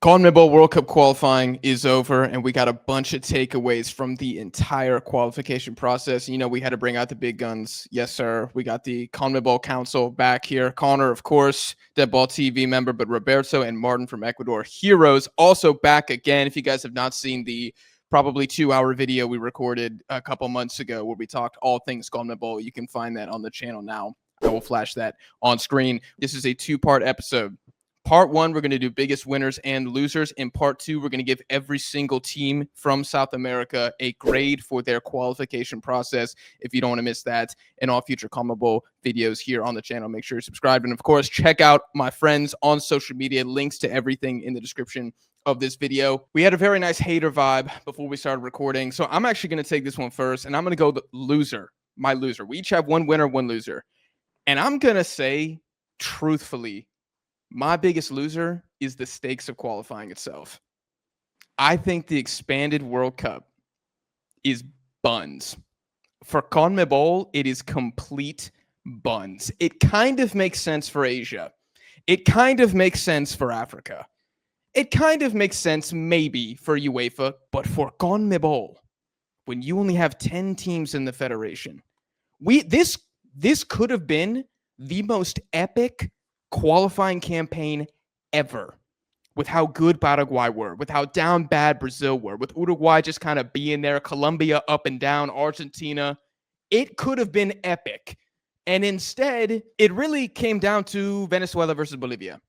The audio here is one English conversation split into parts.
CONMEBOL World Cup qualifying is over, and we got a bunch of takeaways from the entire qualification process. You know, we had to bring out the big guns. Yes, sir. We got the CONMEBOL Council back here. Connor, of course, DeadBall TV member, but Roberto and Martin from Ecuador Heroes also back again. If you guys have not seen the probably 2-hour video we recorded a couple months ago where we talked all things CONMEBOL, you can find that on the channel now. I will flash that on screen. This is a 2-part episode. Part 1, we're going to do biggest winners and losers. In part 2, we're going to give every single team from South America a grade for their qualification process. If you don't want to miss that and all future CONMEBOL videos here on the channel, make sure you're subscribed. And of course, check out my friends on social media. Links to everything in the description of this video. We had a very nice hater vibe before we started recording. So I'm actually going to take this one first, and I'm going to go the loser, my loser. We each have one winner, one loser. And I'm going to say, truthfully, my biggest loser is the stakes of qualifying itself. I think the expanded World Cup is buns. For CONMEBOL, it is complete buns. It kind of makes sense for Asia. It kind of makes sense for Africa. It kind of makes sense maybe for UEFA, but for CONMEBOL, when you only have 10 teams in the federation, this could have been the most epic qualifying campaign ever, with how good Paraguay were, with how down bad Brazil were, with Uruguay just kind of being there, Colombia up and down, Argentina. It could have been epic. And instead, it really came down to Venezuela versus Bolivia.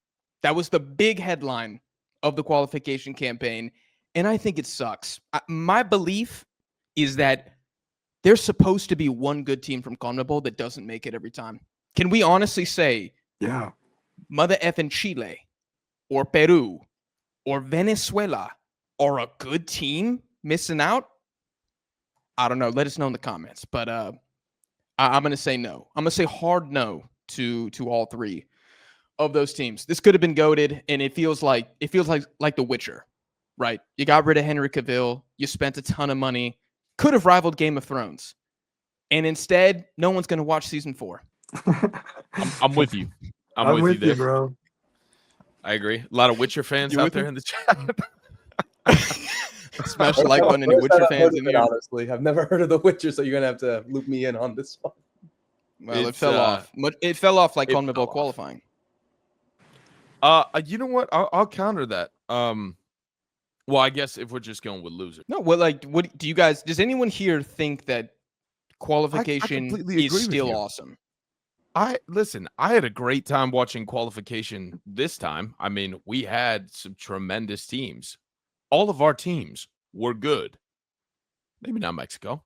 That was the big headline of the qualification campaign. And I think it sucks. My belief is that there's supposed to be one good team from CONMEBOL that doesn't make it every time. Can we honestly say, yeah, Mother effing Chile or Peru or Venezuela are a good team missing out? I don't know. Let us know in the comments. But I'm going to say no. I'm going to say hard no to all three of those teams. This could have been goated, and it feels like The Witcher, right? You got rid of Henry Cavill. You spent a ton of money. Could have rivaled Game of Thrones. And instead, no one's going to watch season 4. I'm with you. I'm with you, bro. I agree. A lot of Witcher fans out there in the chat. Smash the like button, any Witcher fans in here. Honestly, I've never heard of The Witcher, so you're gonna have to loop me in on this one. Well, it fell off. It fell off like CONMEBOL qualifying. You know what? I'll counter that. Well, I guess if we're just going with loser. No, well, like, what do you guys? Does anyone here think that qualification is still awesome? I had a great time watching qualification this time. I mean, we had some tremendous teams. All of our teams were good. Maybe not Mexico.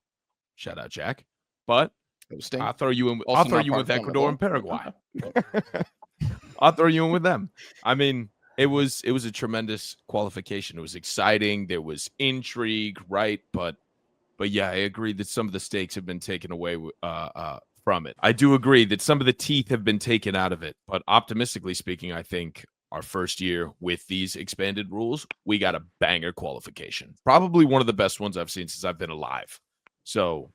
Shout out, Jack. But I'll throw you in. I'll throw you with Ecuador and Paraguay. I'll throw you in with them. I mean, it was a tremendous qualification. It was exciting. There was intrigue, right? But yeah, I agree that some of the stakes have been taken away from it. I do agree that some of the teeth have been taken out of it, but optimistically speaking, I think our first year with these expanded rules, we got a banger qualification. Probably one of the best ones I've seen since I've been alive. So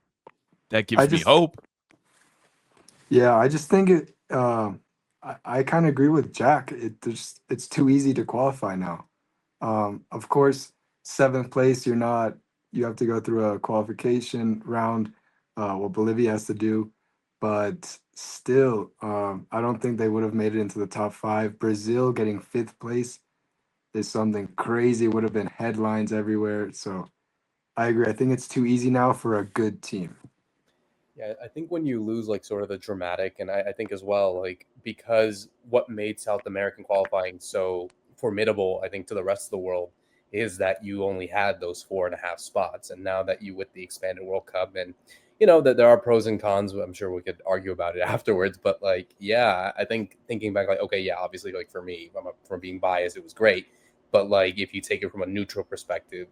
that gives me hope. Yeah, I just think it I kind of agree with Jack. It's too easy to qualify now. Of course, 7th place, you have to go through a qualification round, what Bolivia has to do. But still, I don't think they would have made it into the top 5. Brazil getting 5th place is something crazy. It would have been headlines everywhere. So I agree. I think it's too easy now for a good team. Yeah, I think when you lose like sort of the dramatic, and I think as well, like, because what made South American qualifying so formidable, I think, to the rest of the world is that you only had those 4.5 spots. And now that you with the expanded World Cup, and that there are pros and cons, I'm sure we could argue about it afterwards. But like, yeah, I think thinking back, like, okay, yeah, obviously, like for me, from being biased, it was great. But like, if you take it from a neutral perspective,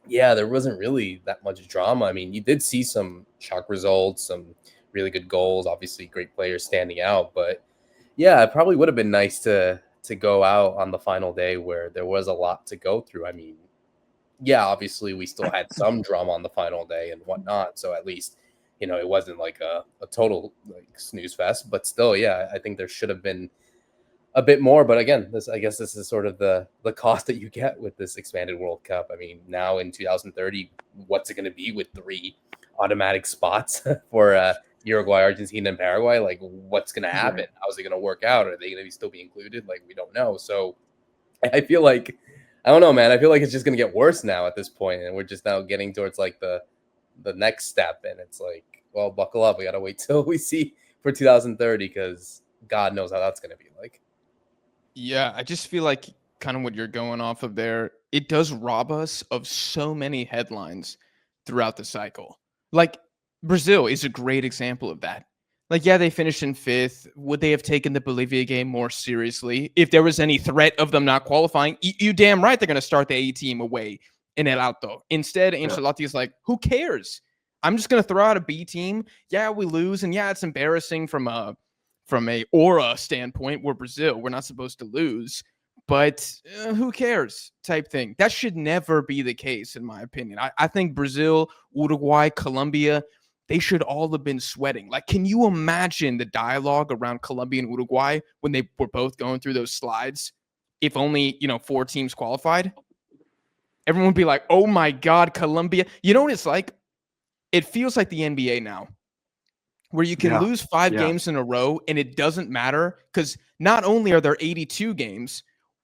yeah, there wasn't really that much drama. I mean, you did see some shock results, some really good goals, obviously great players standing out. But yeah, it probably would have been nice to go out on the final day where there was a lot to go through. I mean, yeah, obviously we still had some drama on the final day and whatnot. So at least, it wasn't like a total like snooze fest. But still, yeah, I think there should have been a bit more. But again, I guess this is sort of the cost that you get with this expanded World Cup. I mean, now in 2030, what's it going to be with 3 automatic spots for Uruguay, Argentina, and Paraguay? Like, what's going to happen? Yeah. How's it going to work out? Are they going to still be included? Like, we don't know. So I feel like, I don't know, man. I feel like it's just going to get worse now at this point, and we're just now getting towards like the next step, and it's like, well, buckle up. We got to wait till we see for 2030 because God knows how that's going to be like. Yeah, I just feel like kind of what you're going off of there, it does rob us of so many headlines throughout the cycle. Like Brazil is a great example of that. Like, yeah, they finished in 5th. Would they have taken the Bolivia game more seriously if there was any threat of them not qualifying? You damn right they're going to start the A team away in El Alto. Instead, Ancelotti is like, who cares? I'm just going to throw out a B team. Yeah, we lose, and yeah, it's embarrassing from a aura standpoint. We're Brazil. We're not supposed to lose, but who cares type thing. That should never be the case, in my opinion. I think Brazil, Uruguay, Colombia, they should all have been sweating. Like, can you imagine the dialogue around Colombia and Uruguay when they were both going through those slides? If only, 4 teams qualified, everyone would be like, oh my God, Colombia. You know what it's like? It feels like the NBA now, where you can lose 5 games in a row and it doesn't matter because not only are there 82 games,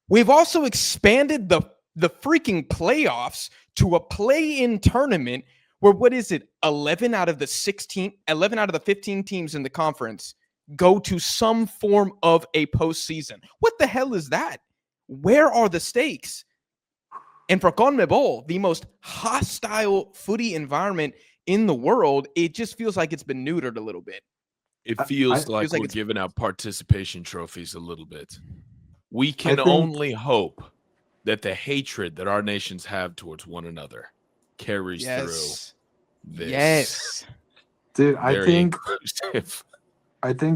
we've also expanded the freaking playoffs to a play-in tournament where, what is it, 11 out of the 15 teams in the conference go to some form of a postseason. What the hell is that? Where are the stakes? And for CONMEBOL, the most hostile footy environment in the world, it just feels like it's been neutered a little bit. It feels like we're giving out participation trophies a little bit. We can only hope that the hatred that our nations have towards one another carries through this. Yes. Dude, I think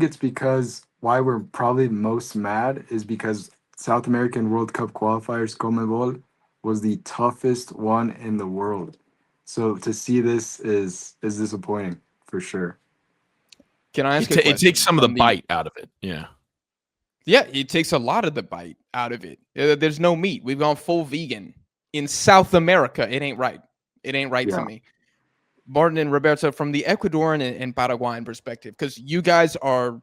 it's because why we're probably most mad is because South American World Cup qualifiers, CONMEBOL, was the toughest one in the world. So to see this is disappointing for sure. Can I ask it takes some of the bite out of it. Yeah. Yeah, it takes a lot of the bite out of it. There's no meat. We've gone full vegan. In South America, it ain't right. It ain't right to me. Martin and Roberto, from the Ecuadorian and Paraguayan perspective, because you guys are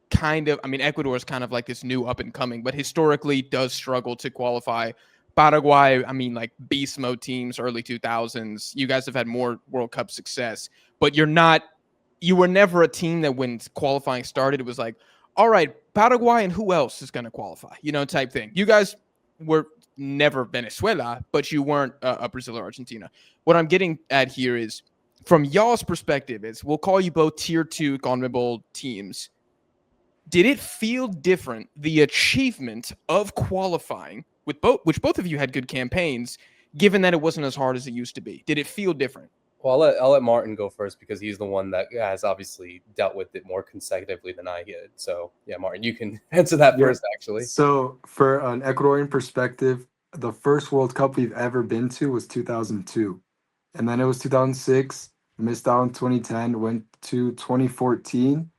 kind of, Ecuador is kind of like this new up and coming, but historically does struggle to qualify. Paraguay, like beast mode teams, early 2000s. You guys have had more World Cup success, but you were never a team that when qualifying started, it was like, all right, Paraguay and who else is going to qualify, type thing. You guys were never Venezuela, but you weren't a Brazil or Argentina. What I'm getting at here is, from y'all's perspective, is we'll call you both tier 2 CONMEBOL teams. Did it feel different, the achievement of qualifying, which both of you had good campaigns, given that it wasn't as hard as it used to be? Did it feel different? Well, I'll let Martin go first because he's the one that has obviously dealt with it more consecutively than I did. So, yeah, Martin, you can answer that first, actually. So, for an Ecuadorian perspective, the first World Cup we've ever been to was 2002. And then it was 2006, missed out in 2010, went to 2014,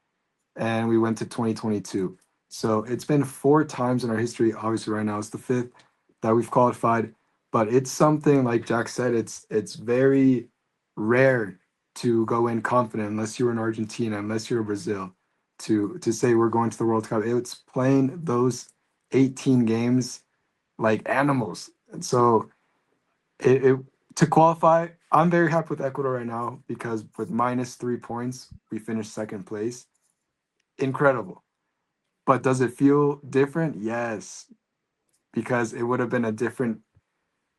and we went to 2022. So, it's been 4 times in our history. Obviously, right now it's the 5th that we've qualified. But it's something, like Jack said, it's very rare to go in confident unless you're in Argentina, unless you're in Brazil, to say we're going to the World Cup. It's playing those 18 games like animals. And so to qualify, I'm very happy with Ecuador right now because with -3 points, we finished 2nd place. Incredible. But does it feel different? Yes. Because it would have been a different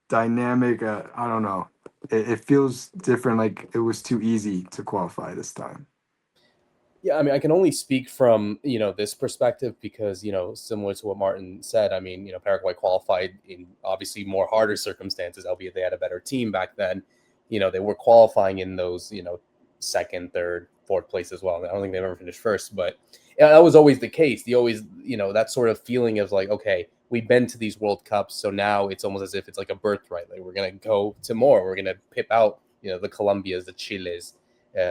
dynamic. I don't know. It feels different, like it was too easy to qualify this time. Yeah, I can only speak from, this perspective because, similar to what Martin said, Paraguay qualified in obviously more harder circumstances, albeit they had a better team back then. They were qualifying in those, 2nd, 3rd, 4th place as well. I don't think they've ever finished first, but that was always the case. The always, that sort of feeling of like, okay, we've been to these World Cups, so now it's almost as if it's like a birthright. Like we're going to go to more. We're going to pip out, the Colombias, the Chiles,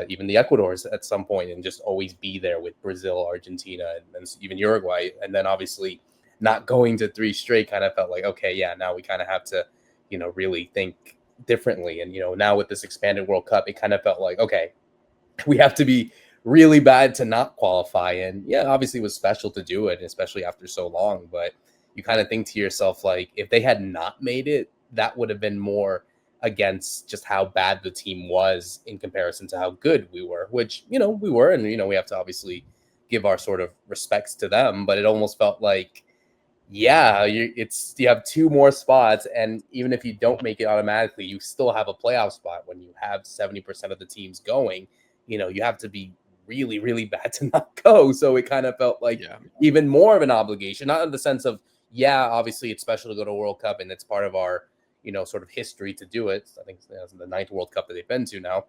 even the Ecuadors at some point, and just always be there with Brazil, Argentina, and even Uruguay. And then obviously not going to 3 straight kind of felt like, okay, yeah, now we kind of have to, really think differently. And, now with this expanded World Cup, it kind of felt like, okay, we have to be really bad to not qualify. And yeah, obviously it was special to do it, especially after so long. But you kind of think to yourself, like, if they had not made it, that would have been more against just how bad the team was in comparison to how good we were, which, we were. And, we have to obviously give our sort of respects to them. But it almost felt like, yeah, you have 2 more spots. And even if you don't make it automatically, you still have a playoff spot. When you have 70% of the teams going, you have to be really, really bad to not go. So it kind of felt like even more of an obligation, not in the sense of, yeah, obviously it's special to go to a World Cup and it's part of our, sort of history to do it. I think it's the 9th World Cup that they've been to now.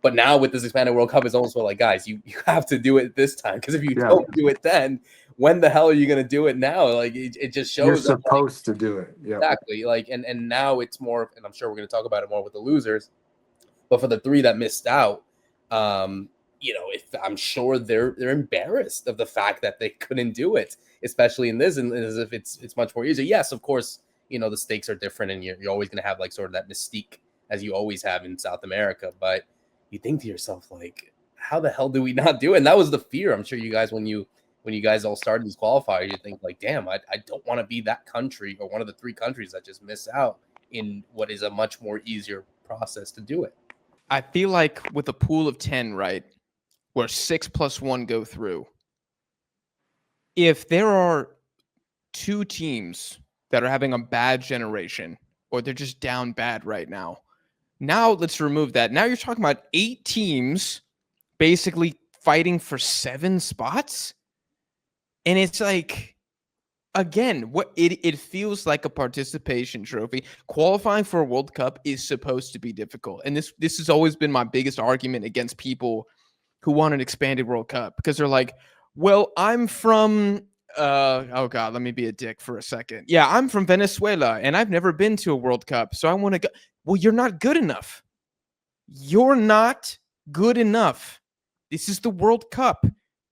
But now with this expanded World Cup, it's almost like, guys, you have to do it this time. Because if you don't do it then, when the hell are you going to do it now? Like, it just shows you're supposed to do it. Yeah, exactly. Like, and now it's more, and I'm sure we're going to talk about it more with the losers. But for the 3 that missed out, if I'm sure they're embarrassed of the fact that they couldn't do it, especially in this, and as if it's much more easier. Yes, of course, the stakes are different, and you're always going to have like sort of that mystique as you always have in South America. But you think to yourself, like, how the hell do we not do it? And that was the fear. I'm sure you guys, when you guys all started these qualifiers, you think like, damn, I don't want to be that country or one of the 3 countries that just miss out in what is a much more easier process to do it. I feel like with a pool of 10, right, where 6 + 1 go through, if there are 2 teams that are having a bad generation or they're just down bad right now, now let's remove that. Now you're talking about 8 teams basically fighting for 7 spots. And it's like, again, what it feels like a participation trophy. Qualifying for a World Cup is supposed to be difficult. And this has always been my biggest argument against people who want an expanded World Cup, because they're like, well, I'm from oh God, let me be a dick for a second. Yeah, I'm from Venezuela and I've never been to a World Cup, so I want to go. Well, you're not good enough. You're not good enough. This is the World Cup.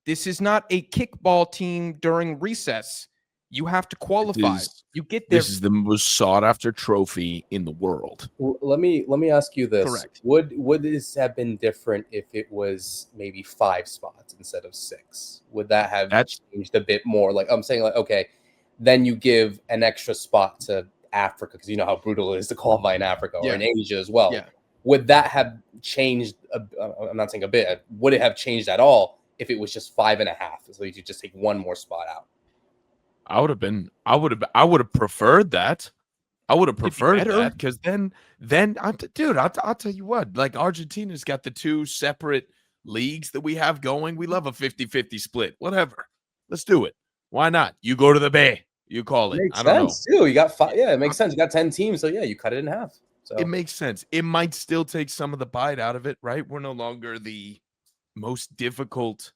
This is not a kickball team during recess. You have to qualify. You get there. This is the most sought after trophy in the world. Well, let me ask you this. Correct. Would this have been different if it was maybe 5 spots instead of 6? Would that have changed a bit more? Like, I'm saying, like, okay, then you give an extra spot to Africa, because you know how brutal it is to qualify in Africa or in Asia as well. Yeah. Would that have changed? I'm not saying a bit. Would it have changed at all if it was just 5.5? So you could just take 1 more spot out. I would have preferred that. I would have preferred that, because then, I'll tell you what, like, Argentina's got the 2 separate leagues that we have going. We love a 50-50 split. Whatever. Let's do it. Why not? You go to the Bay. You call it. Makes sense too. You got 5. Yeah, it makes sense. You got 10 teams. So yeah, you cut it in half. So it makes sense. It might still take some of the bite out of it, right? We're no longer the most difficult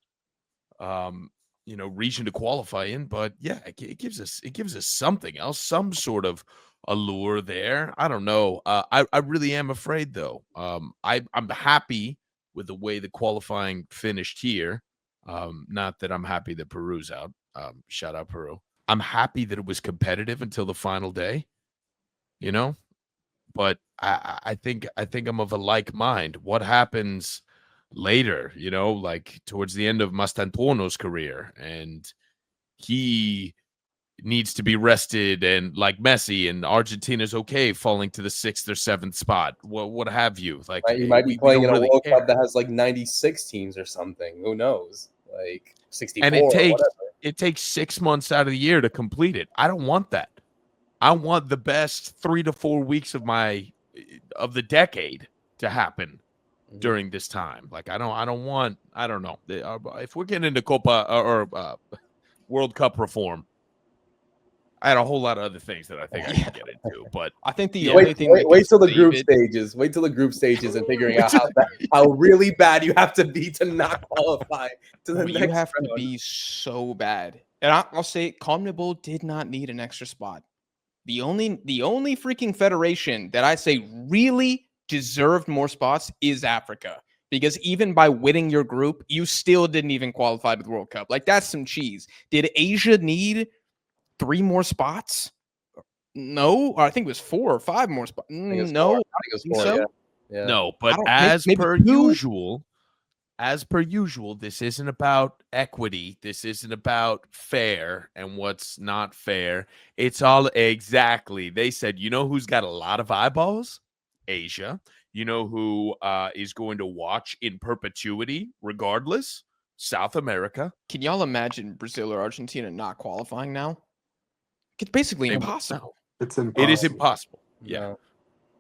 region to qualify in, but yeah, it gives us something else, some sort of allure there. I don't know. I really am afraid though. I'm happy with the way the qualifying finished here. Not that I'm happy that Peru's out. Shout out Peru. I'm happy that it was competitive until the final day, but I think I'm of a like mind. What happens later, like towards the end of Mastantuono's career, and he needs to be rested, and like Messi, and Argentina's okay falling to the 6th or 7th spot, what have you. Like, you might be playing in a World Cup that has like 96 teams or something. Who knows? Like 64. And it takes 6 months out of the year to complete it. I don't want that. I want the best 3 to 4 weeks of the decade to happen during this time. Like, I don't know. If we're getting into Copa or World Cup reform, I had a whole lot of other things that I think I can get into, but I think the only thing wait till the group stages. Wait till the group stages and figuring out how really bad you have to be to not qualify to the next round. You have to be so bad. And I'll say CONMEBOL did not need an extra spot. The only freaking federation that I say really deserved more spots is Africa. because even by winning your group, you still didn't even qualify to the World Cup. Like, that's some cheese. Did Asia need 3 more spots? No, or I think it was 4 or 5 more spots. I think it was No, 4. I I don't think it was think 4. so. Yeah. Yeah. No, I but don't as maybe per 2. usual, this isn't about equity. This isn't about fair and what's not fair. It's all exactly. They said, you know who's got a lot of eyeballs? Asia. You know who is going to watch in perpetuity, regardless? South America. Can y'all imagine Brazil or Argentina not qualifying now? It's basically They- impossible. no, It's it is impossible. impossible. Yeah. No.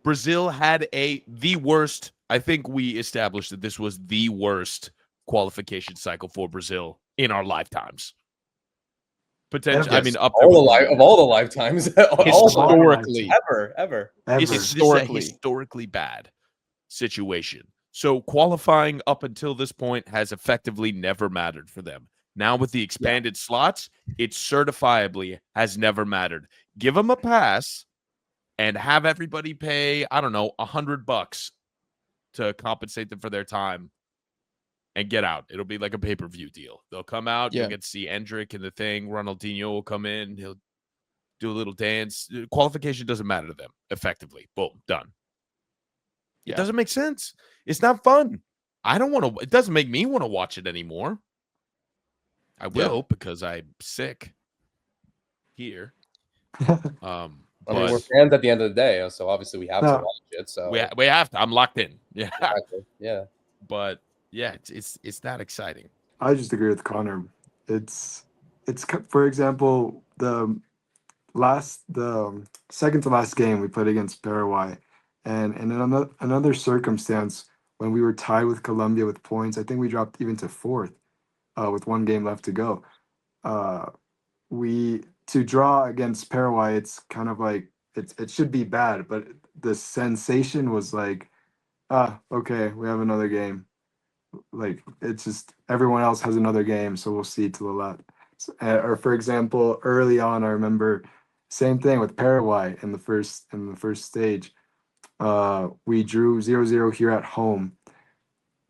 Brazil had the worst. I think we established that this was the worst qualification cycle for Brazil in our lifetimes. Potentially, I Yes. mean, up there All with of all the lifetimes. all the Historically. ever. Ever. It's just a Historically. historically bad situation. So qualifying up until this point has effectively never mattered for them. Now with the expanded slots, it certifiably has never mattered. Give them a pass and have everybody pay, I don't know, $100 to compensate them for their time and get out. It'll be like a pay-per-view deal. They'll come out, Yeah. you'll get to see Endrick and the thing. Ronaldinho will come in, he'll do a little dance. Qualification doesn't matter to them, effectively. Boom, done. Yeah. It doesn't make sense. It's not fun. I don't want to, it doesn't make me want to watch it anymore. I will because I'm sick here. I But mean, we're fans at the end of the day, so obviously we have to No. watch it. So we have to. I'm locked in. Yeah. exactly. Yeah. But yeah, it's not exciting. I just agree with Connor. It's for example, the second to last game we played against Paraguay, and in another circumstance when we were tied with Colombia with points, I think we dropped even to 4th with 1 game left to go. We to draw against Paraguay, it's kind of like it should be bad, but the sensation was like, okay, we have another game. Like, it's just everyone else has another game, so we'll see to the left. Or for example, early on, I remember same thing with Paraguay in the first stage. We drew 0-0 here at home.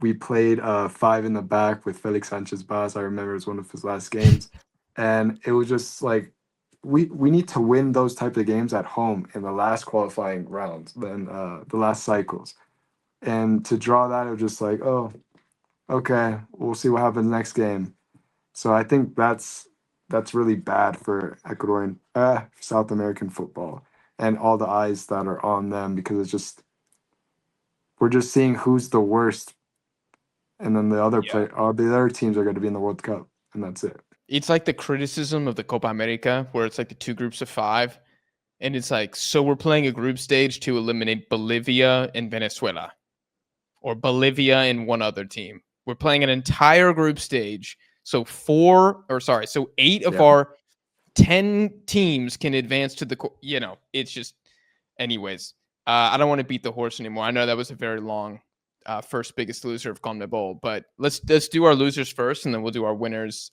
We played 5 in the back with Felix Sanchez Bas. I remember it was one of his last games, and it was just like we need to win those type of games at home in the last qualifying rounds, then the last cycles, and to draw that, it was just like, oh, okay, we'll see what happens next game. So I think that's really bad for Ecuadorian, South American football, and all the eyes that are on them, because it's just we're just seeing who's the worst, and then the other teams are going to be in the World Cup, and that's it. It's like the criticism of the Copa America, where it's like the 2 groups of 5, and it's like, so we're playing a group stage to eliminate Bolivia and Venezuela, or Bolivia and one other team. We're playing an entire group stage, so 8 of our 10 teams can advance to the, it's just, anyways. I don't want to beat the horse anymore. I know that was a very long first biggest loser of CONMEBOL, but let's do our losers first, and then we'll do our winners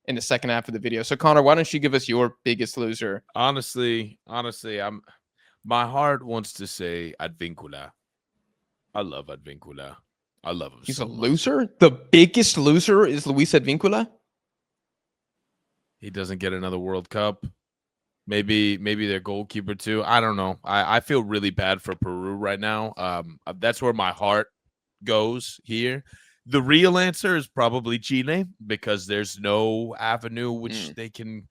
in the second half of the video. So Connor, why don't you give us your biggest loser? Honestly, my heart wants to say Advíncula. I love Advíncula. I love him. He's so a much. loser? The biggest loser is Luis Advíncula? He doesn't get another World Cup. Maybe their goalkeeper too. I don't know. I feel really bad for Peru right now. That's where my heart goes here. The real answer is probably Chile, because there's no avenue which they can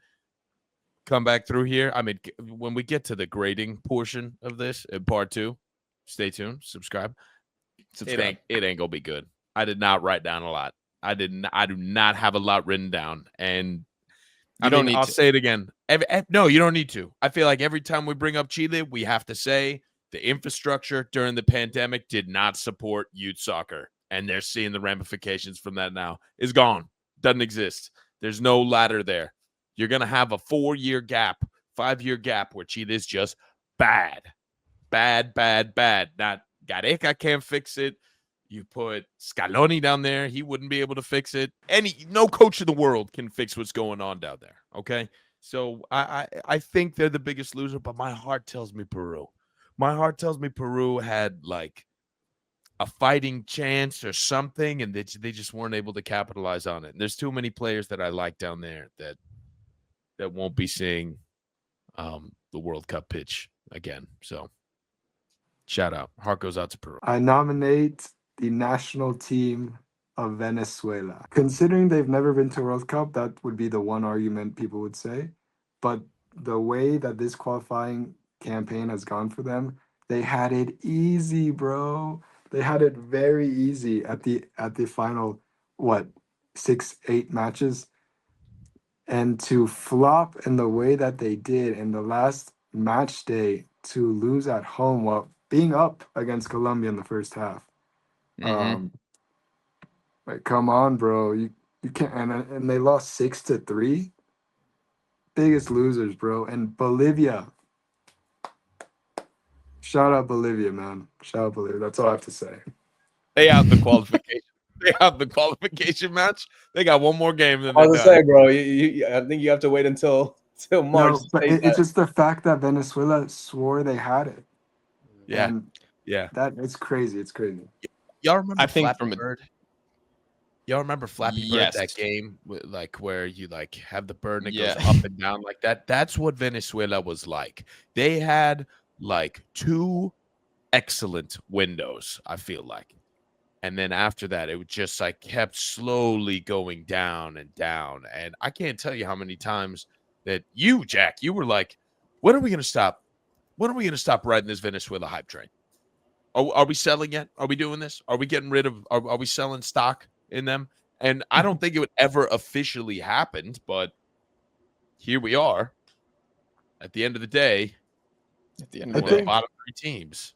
come back through here. I mean, when we get to the grading portion of this in part 2, stay tuned, subscribe. It ain't gonna be good. I did not write down a lot. I do not have a lot written down, and I'll say it again. No, you don't need to. I feel like every time we bring up Chile, we have to say the infrastructure during the pandemic did not support youth soccer, and they're seeing the ramifications from that now. It's gone. Doesn't exist. There's no ladder there. You're gonna have a 4-year gap, 5-year gap where Chile is just bad. Not Gareca can't fix it. You put Scaloni down there, he wouldn't be able to fix it. No coach in the world can fix what's going on down there. Okay, so I think they're the biggest loser, but my heart tells me Peru. My heart tells me Peru had like a fighting chance or something, and they just weren't able to capitalize on it. And there's too many players that I like down there that won't be seeing the World Cup pitch again. So shout out. Heart goes out to Peru. I nominate the national team of Venezuela. Considering they've never been to World Cup, that would be the one argument people would say. But the way that this qualifying campaign has gone for them, they had it easy, bro. They had it very easy at the final, what, 6-8 matches. And to flop in the way that they did in the last match day, to lose at home while being up against Colombia in the first half. Like, come on, bro. You can't. And they lost 6-3. Biggest losers, bro. And Bolivia. Shout out Bolivia, man. Shout out Bolivia. That's all I have to say. They have the qualification. They have the qualification match. They got one more game than I was gonna say, bro. I think you have to wait until March. No, but it's just the fact that Venezuela swore they had it. Yeah, And yeah. that it's crazy. It's crazy. Y'all remember I think Flappy Bird? Y'all remember Flappy Bird, that Yes. game like where you like have the bird and it Yeah. goes up and down like that? That's what Venezuela was like. They had like 2 excellent windows, I feel like. And then after that, it just like kept slowly going down and down. And I can't tell you how many times that you, Jack, you were like, when are we going to stop? When are we going to stop riding this Venezuela hype train? Are we selling yet? Are we doing this? Are we getting rid of, are we selling stock in them? And I don't think it would ever officially happened, but here we are. At the end of the day, At the end I of the one of the day, think- bottom 3 teams.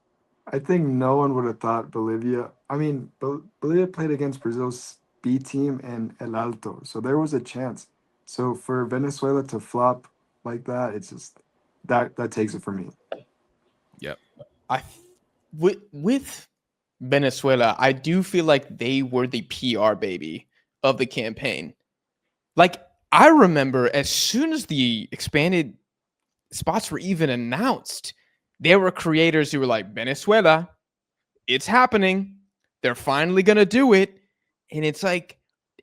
I think no one would have thought Bolivia. I mean, Bolivia played against Brazil's B team and El Alto, so there was a chance. So for Venezuela to flop like that, it's just that takes it for me. with Venezuela, I do feel like they were the PR baby of the campaign. Like, I remember as soon as the expanded spots were even announced, there were creators who were like, Venezuela, it's happening. They're finally going to do it. And it's like,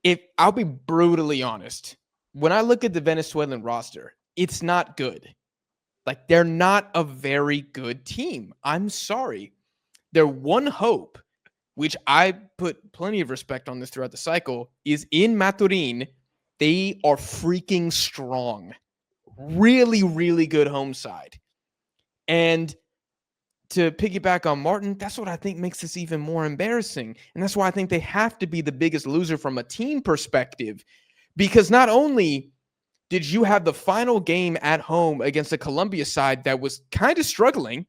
if I'll be brutally honest, when I look at the Venezuelan roster, it's not good. Like, they're not a very good team. I'm sorry. Their one hope, which I put plenty of respect on this throughout the cycle, is in Maturin. They are freaking strong. Really, really good home side. And to piggyback on Martin, that's what I think makes this even more embarrassing. And that's why I think they have to be the biggest loser from a team perspective. Because not only did you have the final game at home against a Colombia side that was kind of struggling,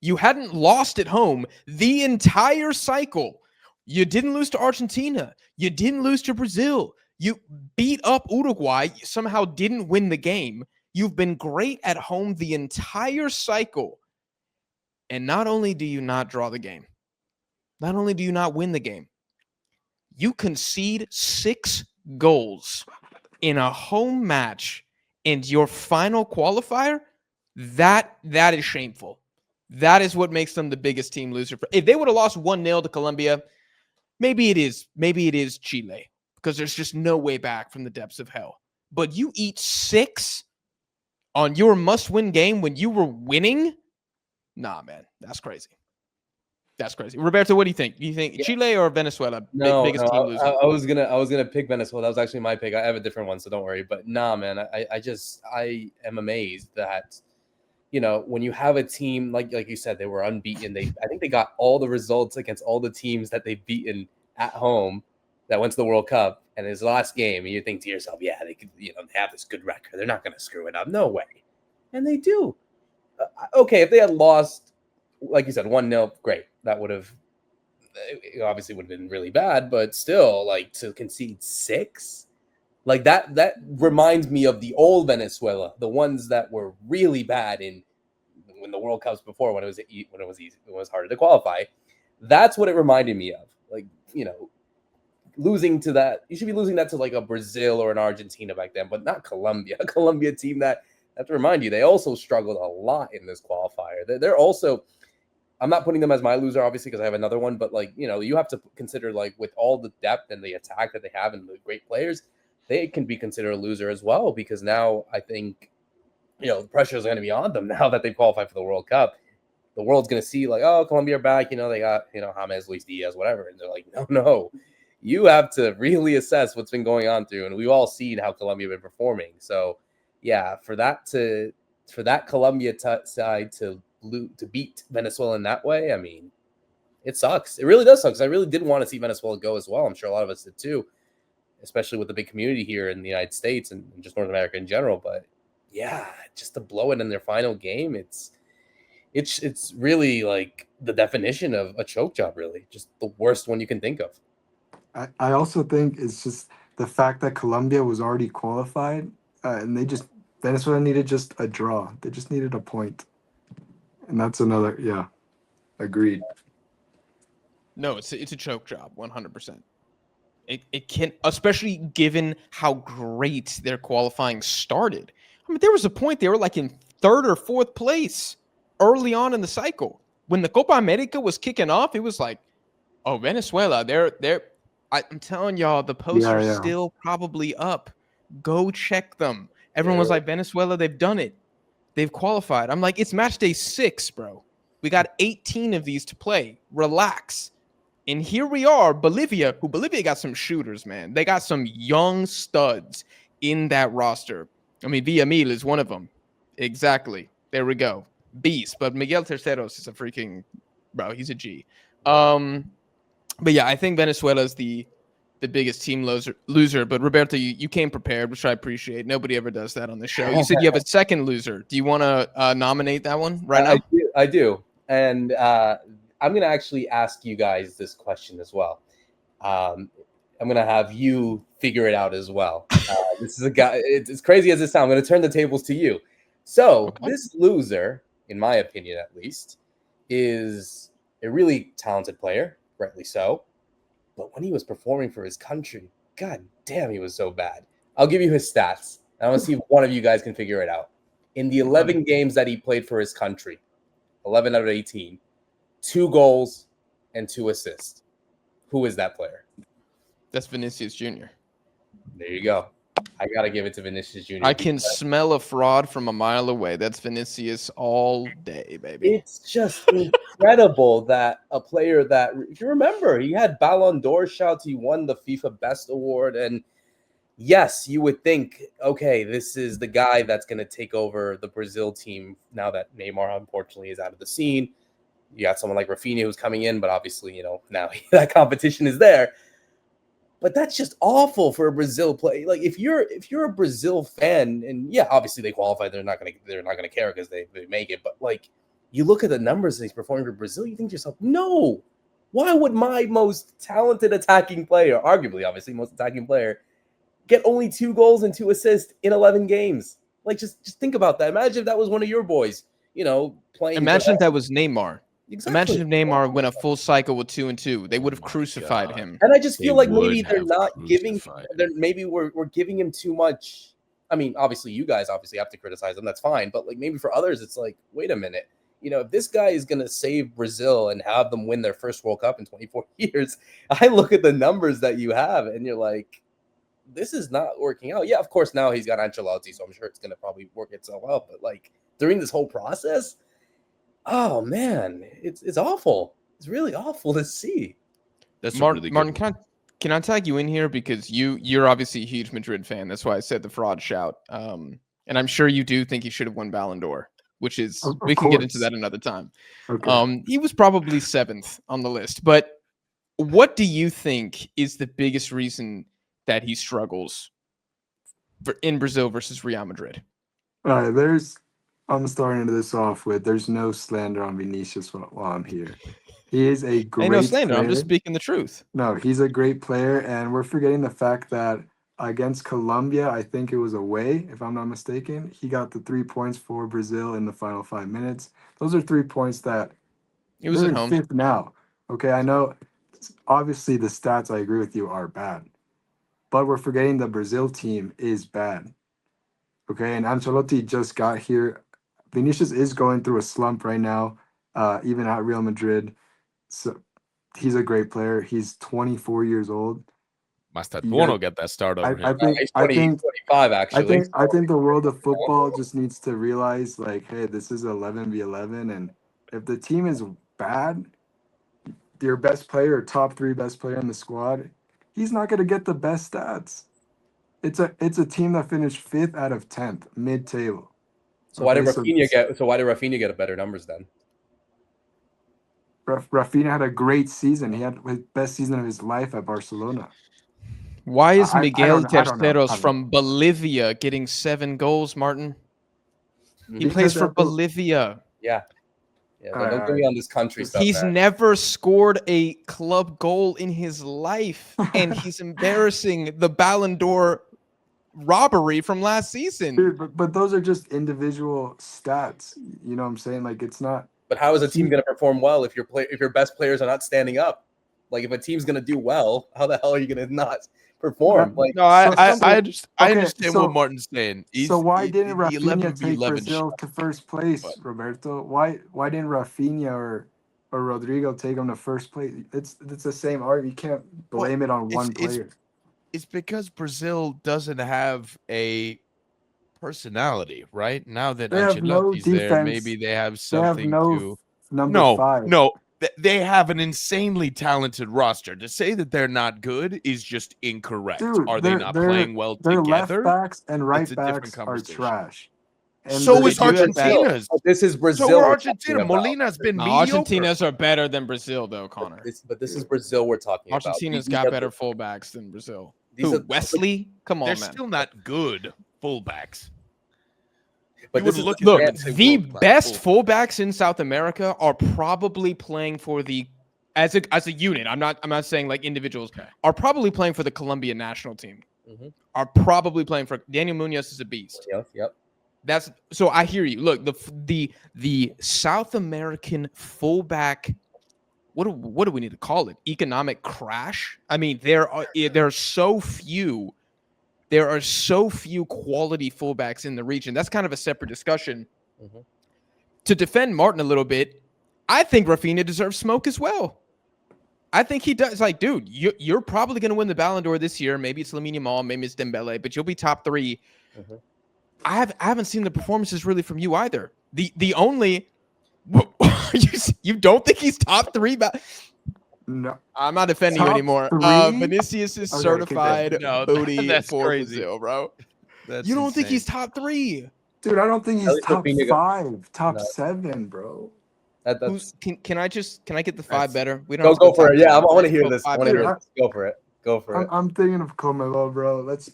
you hadn't lost at home the entire cycle. You didn't lose to Argentina. You didn't lose to Brazil. You beat up Uruguay. You somehow didn't win the game. You've been great at home the entire cycle. And not only do you not draw the game, not only do you not win the game, you concede 6 goals in a home match and your final qualifier. That is shameful. That is what makes them the biggest team loser. If they would have lost 1-0 to Colombia, maybe it is Chile, because there's just no way back from the depths of hell. But you eat 6 on your must-win game when you were winning? Nah, man, that's crazy. That's crazy. Roberto, what do you think? Do you think Chile or Venezuela biggest team loser? I was gonna pick Venezuela. That was actually my pick. I have a different one, so don't worry. But nah, man, I am amazed that, you know, when you have a team like you said, they were unbeaten. I think they got all the results against all the teams that they've beaten at home that went to the World Cup, and his last game, and you think to yourself, yeah, they could, you know, they have this good record. They're not gonna screw it up. No way. And they do. Okay, if they had lost, like you said, 1-0, great. That would have obviously would have been really bad, but still, like, to concede 6, like that reminds me of the old Venezuela, the ones that were really bad when the World Cups before, when it was easy, it was harder to qualify. That's what it reminded me of. Like, you know, losing to that, you should be losing that to like a Brazil or an Argentina back then, but not Colombia. A Colombia team that, I have to remind you, they also struggled a lot in this qualifier. They're also, I'm not putting them as my loser, obviously, because I have another one. But like, you have to consider, like, with all the depth and the attack that they have and the great players, they can be considered a loser as well. Because now I think, the pressure is going to be on them now that they've qualified for the World Cup. The world's going to see, like, oh, Colombia are back. They got, James, Luis Diaz, whatever. And they're like, no. You have to really assess what's been going on through. And we've all seen how Colombia have been performing. So, yeah, for that Colombia side to beat Venezuela in that way, I mean, it sucks. It really does suck, because I really did want to see Venezuela go as well. I'm sure a lot of us did too, especially with the big community here in the United States and just North America in general. But yeah, just to blow it in their final game, it's really like the definition of a choke job, really. Just the worst one you can think of. I also think it's just the fact that Colombia was already qualified, and Venezuela needed just a draw. They just needed a point. And that's another, yeah, agreed. No, it's a choke job, 100%. It can, especially given how great their qualifying started. I mean, there was a point they were like in 3rd or 4th place early on in the cycle. When the Copa America was kicking off, it was like, oh, Venezuela, I'm telling y'all, the poster's still probably up. Go check them. Everyone was like, Venezuela, they've done it. They've qualified. I'm like, it's match day 6, bro. We got 18 of these to play. Relax. And here we are, Bolivia got some shooters, man. They got some young studs in that roster. I mean, Villamil is one of them. Exactly. There we go. Beast. But Miguel Terceros is a freaking, bro, he's a G. But yeah, I think Venezuela is the biggest team loser. But Roberto, you came prepared, which I appreciate. Nobody ever does that on the show. You said you have a second loser. Do you want to nominate that one right now? I do. And I'm going to actually ask you guys this question as well. I'm going to have you figure it out as well. This is a guy, it's crazy as it sounds. I'm going to turn the tables to you. So This loser, in my opinion at least, is a really talented player, rightly so. But when he was performing for his country, god damn, he was so bad. I'll give you his stats. I want to see if one of you guys can figure it out. In the 11 games that he played for his country, 11 out of 18, 2 goals and 2 assists. Who is that player? That's Vinicius Jr. There you go. I got to give it to Vinicius Jr. I can smell a fraud from a mile away. That's Vinicius all day, baby. It's just incredible that a player that, if you remember, he had Ballon d'Or shouts. He won the FIFA Best Award. And yes, you would think, okay, this is the guy that's going to take over the Brazil team now that Neymar, unfortunately, is out of the scene. You got someone like Rafinha who's coming in, but obviously, now that competition is there. But that's just awful for a Brazil play. Like if you're a Brazil fan, and yeah, obviously they qualify, they're not gonna care because they make it. But like you look at the numbers that he's performing for Brazil, you think to yourself, no, why would my most talented attacking player, arguably obviously most attacking player, get only 2 goals and 2 assists in 11 games? Like just think about that. Imagine if that was one of your boys, playing. Imagine if that was Neymar. Exactly. Imagine if Neymar went a full cycle with 2 and 2. They would have crucified him. And I just feel like maybe they're not giving. Maybe we're giving him too much. I mean, obviously, you guys obviously have to criticize him. That's fine. But like maybe for others, it's like, wait a minute. If this guy is gonna save Brazil and have them win their first World Cup in 24 years, I look at the numbers that you have, and you're like, this is not working out. Yeah, of course now he's got Ancelotti, so I'm sure it's gonna probably work itself out. But like during this whole process. Oh man, it's awful. It's really awful to see. That's Martin. Can I tag you in here because you're obviously a huge Madrid fan. That's why I said the fraud shout. And I'm sure you do think he should have won Ballon d'Or, which is we can get into that another time. Okay. He was probably 7th on the list. But what do you think is the biggest reason that he struggles in Brazil versus Real Madrid? All right, I'm starting this off with there's no slander on Vinicius while I'm here. He is a great Ain't no slander. player. I'm just speaking the truth. No, he's a great player, and we're forgetting the fact that against Colombia, I think it was away, if I'm not mistaken, he got the 3 points for Brazil in the final 5 minutes. Those are 3 points that It was they're at in home. 5th now. Okay, I know obviously the stats, I agree with you, are bad. But we're forgetting the Brazil team is bad. Okay, and Ancelotti just got here. Vinicius is going through a slump right now. even at Real Madrid. So he's a great player. He's 24 years old. Must You Buono got- get that start over I him. think He's I 20, think 25 actually. I think the world of football just needs to realize, like, hey, this is 11v11, and if the team is bad, your best player, top 3 best player in the squad, he's not gonna get the best stats. It's a team that finished 5th out of 10th, mid-table. So why did Okay, so Rafinha get? So why did Rafinha get better numbers then? Rafinha had a great season. He had his best season of his life at Barcelona. Why is I Miguel don't know. I don't Terceros know. from Bolivia getting 7 goals, Martin? He Because plays for at the- Bolivia. Yeah. Yeah, All right, don't all get me right. on this country stuff, He's man. never scored a club goal in his life, and he's embarrassing the Ballon d'Or robbery from last season. Dude, but those are just individual stats. You know what I'm saying? Like, it's not. But how is a team going to perform well if your best players are not standing up? Like, if a team's going to do well, how the hell are you going to not perform? Like, No, I okay, understand so- what Martin's saying. So why didn't the Rafinha take 11v11 Brazil to first place, but- Roberto? Why didn't Rafinha or Rodrigo take them to first place? It's the same argument. You can't blame it on one player. It's because Brazil doesn't have a personality, right? Now that They have no Ancelotti's there, defense. maybe they have They something have no to. number 5. No, they have an insanely talented roster. To say that they're not good is just incorrect. Dude, Are they not their- playing well Their together? left backs and right It's a different backs are conversation. trash. And So the- is They do have that- Argentina's. but this is Brazil. So are we're Argentina. talking about. Molina's been No, mediocre. Argentina's are better than Brazil, though, Connor. But this is Brazil we're talking about. Argentina's These got are- better fullbacks than Brazil. These Who, are- Wesley? Come They're on, man. still not good fullbacks. But You this would is look at Look, them and say the world-class best fullbacks. fullbacks in South America are probably playing for the as a unit. I'm not saying like individuals are probably playing for the Colombian national team. Mhm. Are probably playing for Daniel Munoz is a beast. Yep. That's so I hear you. Look, the South American fullback. What do we need to call it? Economic crash. I mean, there are so few. There are so few quality fullbacks in the region. That's kind of a separate discussion. Mhm. To defend Martin a little bit, I think Rafinha deserves smoke as well. I think he does. Like, dude, you're probably going to win the Ballon d'Or this year. Maybe it's Lamine Yamal, maybe it's Dembele, but you'll be top 3. Mhm. I haven't seen the performances really from you either. The only you don't think he's top 3? No. I'm not defending you Top anymore. 3? Vinicius is Okay, certified No, booty that's for crazy. Brazil, bro. That's You don't think insane. he's top 3? Dude, I don't think At he's least top Rafinha 5, top No. 7, bro. Who's can I get the 5 That's- better? We Go have to for top it. Yeah, I 7. want to Let's hear go this. I 5 want to better. hear this. Go for it. Go for it. I'm thinking of CONMEBOL, bro. Let's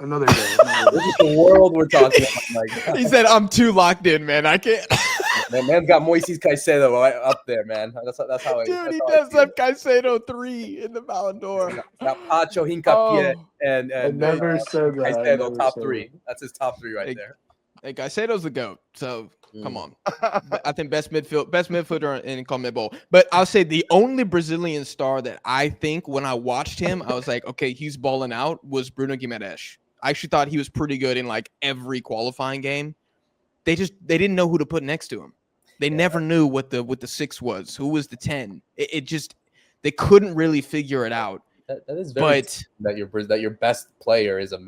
another day. This is the world we're talking about. Like, He said, "I'm too locked in, man. I can't." man's got Moises Caicedo right up there, man. That's how. Dude, he that's how I does see it. have Caicedo 3 in the Ballon d'Or. Got Pacho, Hincapié, Oh, and I never said that. I Caicedo never top said 3. That's his top 3 right Hey, there. hey, Caicedo's the GOAT. So come Mm. on. I think best midfielder in CONMEBOL. But I'll say the only Brazilian star that I think when I watched him, I was like, okay, he's balling out, was Bruno Guimaraes. I actually thought he was pretty good in like every qualifying game. They didn't know who to put next to him. They never knew what the 6 was, who was the 10. It just they couldn't really figure it out. That is very But that your best player is a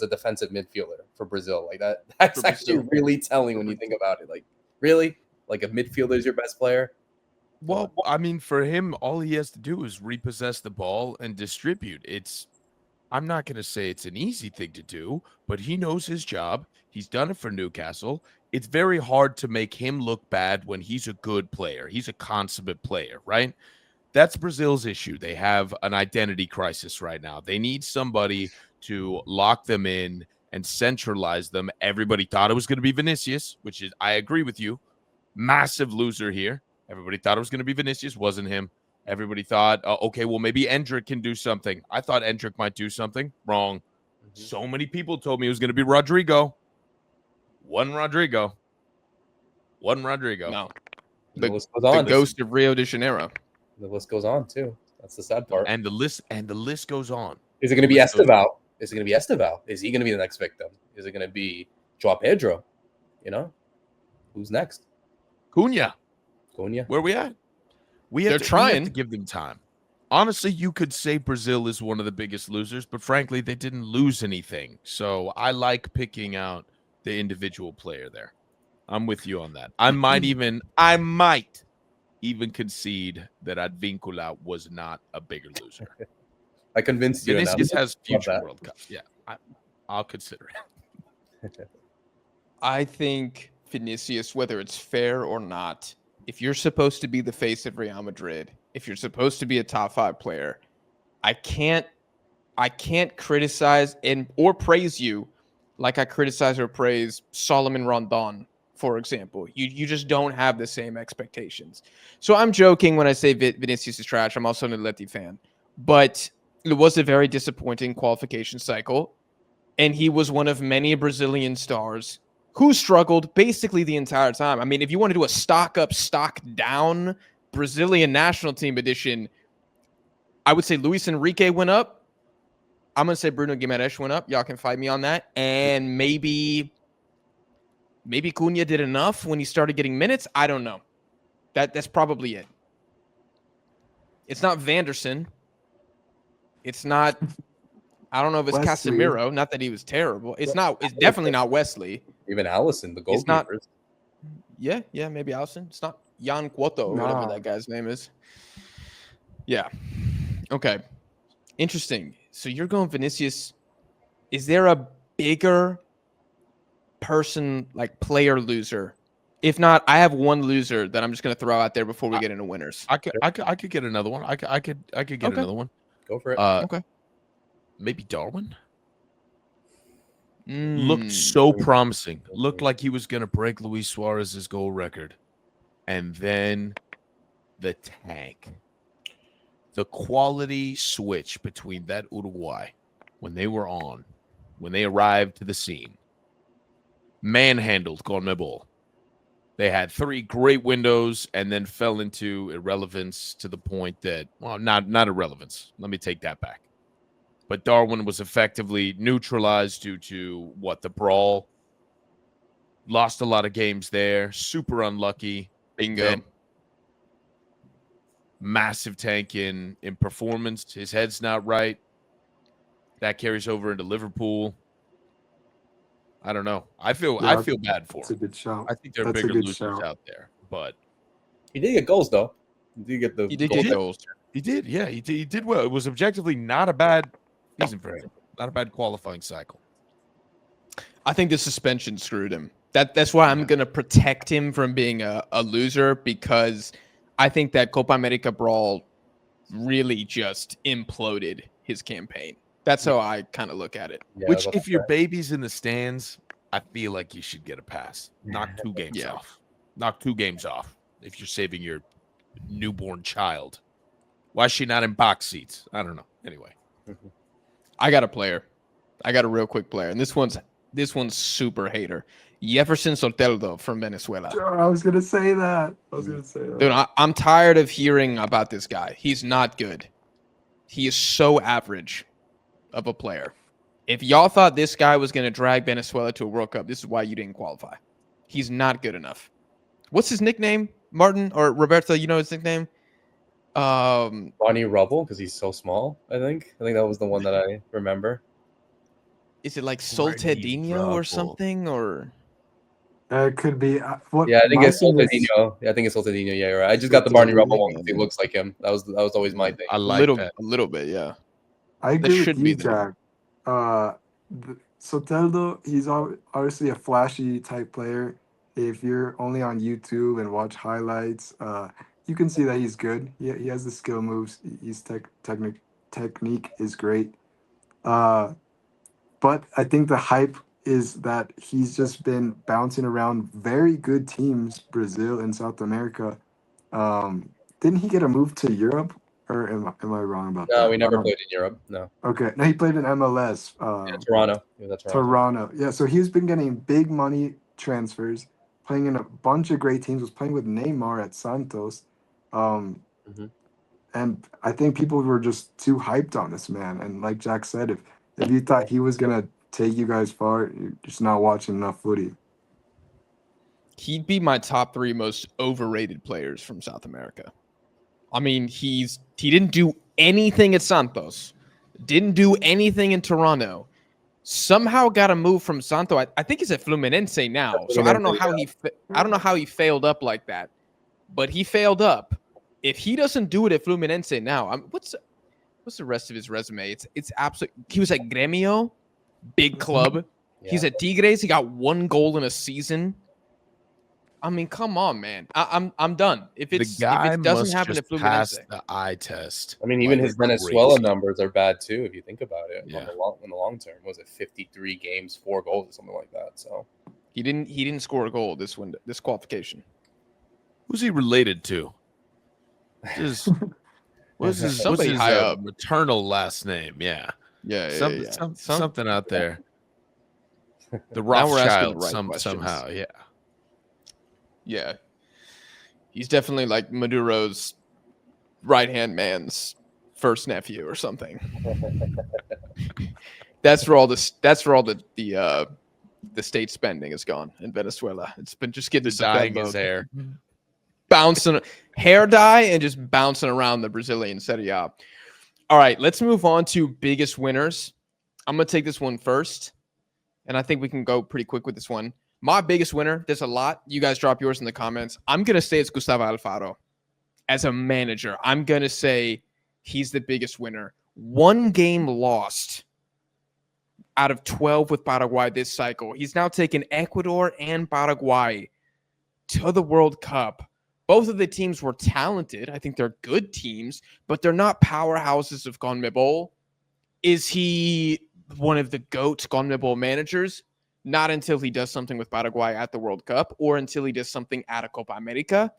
defensive midfielder for Brazil. Like that. That's For actually Brazil. really telling when you think about it. Like really, like a midfielder is your best player. Well, I mean, for him, all he has to do is repossess the ball and distribute. I'm not going to say it's an easy thing to do, but he knows his job. He's done it for Newcastle. It's very hard to make him look bad when he's a good player. He's a consummate player, right? That's Brazil's issue. They have an identity crisis right now. They need somebody to lock them in and centralize them. Everybody thought it was going to be Vinicius, which is, I agree with you, massive loser here. Everybody thought it was going to be Vinicius, wasn't him. Everybody thought, okay, well, maybe Endrick can do something. I thought Endrick might do something. Wrong. Mm-hmm. So many people told me it was going to be Rodrigo. One Rodrigo. no, The The- list goes the on. ghost of Rio de Janeiro. The list goes on too. That's the sad part. And the list goes on. Is it going to be list goes Esteval? Is it going to be Esteval? Is he going to be the next victim? Is it going to be Joao Pedro? You know, who's next? Cunha. Cunha. Where we at? We They're have to trying. give them time. Honestly, you could say Brazil is one of the biggest losers, but frankly, they didn't lose anything. So I like picking out the individual player there. I'm with you on that. I might even concede that Advíncula was not a bigger loser. I convinced you enough. Vinicius has future that. World Cups. Yeah, I'll consider it. I think Vinicius, whether it's fair or not, if you're supposed to be the face of Real Madrid, if you're supposed to be a top 5 player, I can't criticize or praise you like I criticize or praise Solomon Rondon, for example. You just don't have the same expectations. So I'm joking when I say Vinicius is trash. I'm also an Atleti fan. But it was a very disappointing qualification cycle, and he was one of many Brazilian stars who struggled basically the entire time. I mean, if you want to do a stock up, stock down Brazilian national team edition, I would say Luis Enrique went up. I'm going to say Bruno Guimaraes went up. Y'all can fight me on that. And maybe Cunha did enough when he started getting minutes. I don't know. That's probably it. It's not Vanderson. It's not, I don't know if it's Wesley. Casemiro. Not that he was terrible. It's definitely not Wesley. Even Allison, the It's not- goalkeepers. Yeah, maybe Allison. It's not Jan Cuoto or whatever that guy's name is. Yeah. Okay. Interesting. So you're going Vinicius. Is there a bigger person, like player loser? If not, I have one loser that I'm just going to throw out there before we get into winners. I could get another one. I could get Okay. another one. Go for it. Okay. Maybe Darwin. Looked Mm. so promising. Looked like he was going to break Luis Suarez's goal record. And then the tank. The quality switch between that Uruguay when they arrived to the scene. Manhandled CONMEBOL. They had 3 great windows and then fell into irrelevance to the point that, well, not irrelevance. Let me take that back. But Darwin was effectively neutralized due to the brawl. Lost a lot of games there. Super unlucky. Bingo. Then massive tank in performance. His head's not right. That carries over into Liverpool. I don't know. I feel bad for It's a him. good shout. I think there are That's a bigger good losers shout. out there, but He did get goals though. He did get the He did goals. get goals. he did. Yeah, he did well. It was objectively not a bad season for him. Not a bad qualifying cycle. I think the suspension screwed him. That's why I'm going to protect him from being a loser, because I think that Copa America brawl really just imploded his campaign. That's how I kind of look at it. Yeah, Which, that's if your fair. baby's in the stands, I feel like you should get a pass. Knock 2 games Yeah. off. Knock 2 games off if you're saving your newborn child. Why is she not in box seats? I don't know. Anyway. I got a player. I got a real quick player, and this one's super hater. Jefferson Soteldo from Venezuela. I was gonna say that. Dude, I'm tired of hearing about this guy. He's not good. He is so average of a player. If y'all thought this guy was going to drag Venezuela to a World Cup, this is why you didn't qualify. He's not good enough. What's his nickname? Martin or Roberto, you know his nickname? Bonnie Rubble, because he's so small. I think that was the one that I remember. Is it like Barney Soltedinho or Rubble. something? Or It could be. What? Yeah, I think my it's thing is- Soltedinho. Yeah, I think it's Soltedinho. Yeah, you're right. I just got the Barney Rubble one because he Soltedinho. looks like him. That was always my thing. I a like that. little bit, yeah. I agree should with be you, there. Jack. Soteldo, he's obviously a flashy type player. If you're only on YouTube and watch highlights, you can see that he's good. He has the skill moves. His technique is great. But I think the hype is that he's just been bouncing around very good teams, Brazil and South America. Didn't he get a move to Europe? Or am I wrong about that? No, we never played in Europe. No, Okay, no, he played in MLS. yeah, Toronto. Yeah, that's Toronto. Toronto. Yeah, so he's been getting big money transfers, playing in a bunch of great teams, was playing with Neymar at Santos. And I think people were just too hyped on this man. And like Jack said, if you thought he was gonna take you guys far, you're just not watching enough footy. He'd be my top 3 most overrated players from South America. I mean, he didn't do anything at Santos, didn't do anything in Toronto. Somehow got a move from Santos. I think he's at Fluminense now. So I don't know how he failed up like that, but he failed up. If he doesn't do it at Fluminense now, what's the rest of his resume? It's absolute. He was at Gremio, big club. Yeah. He's at Tigres. He got 1 goal in a season. I mean, come on, man. I'm done. If it doesn't happen at Fluminense, pass the eye test. I mean, even his Venezuela numbers are bad too, if you think about it. Yeah. In the long term, was it 53 games, 4 goals, or something like that? So he didn't score a goal this qualification. Who's he related to? What's his high up maternal last name? Yeah. Something out there. The Rothschild somehow. Yeah. Yeah, he's definitely like Maduro's right-hand man's first nephew or something. That's where all the state spending is gone in Venezuela. It's been just getting dyeing his hair, bouncing hair dye, and just bouncing around the Brazilian Serie A. All right, let's move on to biggest winners. I'm gonna take this one first, and I think we can go pretty quick with this one. My biggest winner, there's a lot. You guys drop yours in the comments. I'm going to say it's Gustavo Alfaro. As a manager, I'm going to say he's the biggest winner. 1 game lost out of 12 with Paraguay this cycle. He's now taken Ecuador and Paraguay to the World Cup. Both of the teams were talented. I think they're good teams, but they're not powerhouses of CONMEBOL. Is he one of the GOAT CONMEBOL managers? Not until he does something with Paraguay at the World Cup or until he does something at a Copa America.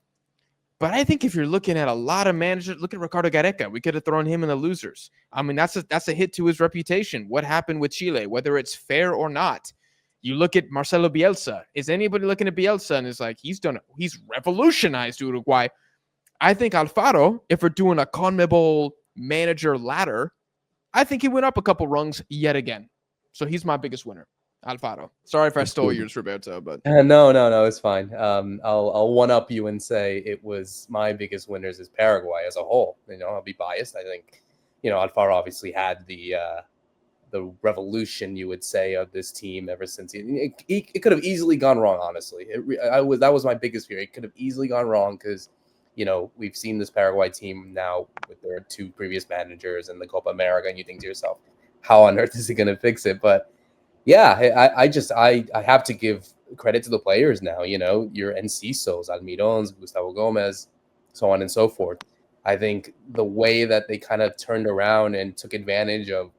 But I think if you're looking at a lot of managers, look at Ricardo Gareca. We could have thrown him in the losers. I mean, that's a hit to his reputation. What happened with Chile, whether it's fair or not. You look at Marcelo Bielsa. Is anybody looking at Bielsa and is like, he's revolutionized Uruguay? I think Alfaro, if we're doing a CONMEBOL manager ladder, I think he went up a couple rungs yet again. So he's my biggest winner. Alfaro. Sorry if I stole yours, Roberto, but no, it's fine. I'll one up you and say it was my biggest winners is Paraguay as a whole. I'll be biased. I think, Alfaro obviously had the revolution, you would say, of this team ever since it could have easily gone wrong. Honestly, that was my biggest fear. It could have easily gone wrong because, we've seen this Paraguay team now with their 2 previous managers in the Copa America, and you think to yourself, how on earth is he going to fix it? But yeah, I have to give credit to the players now, your Encisos, Almirons, Gustavo Gomez, so on and so forth. I think the way that they kind of turned around and took advantage of,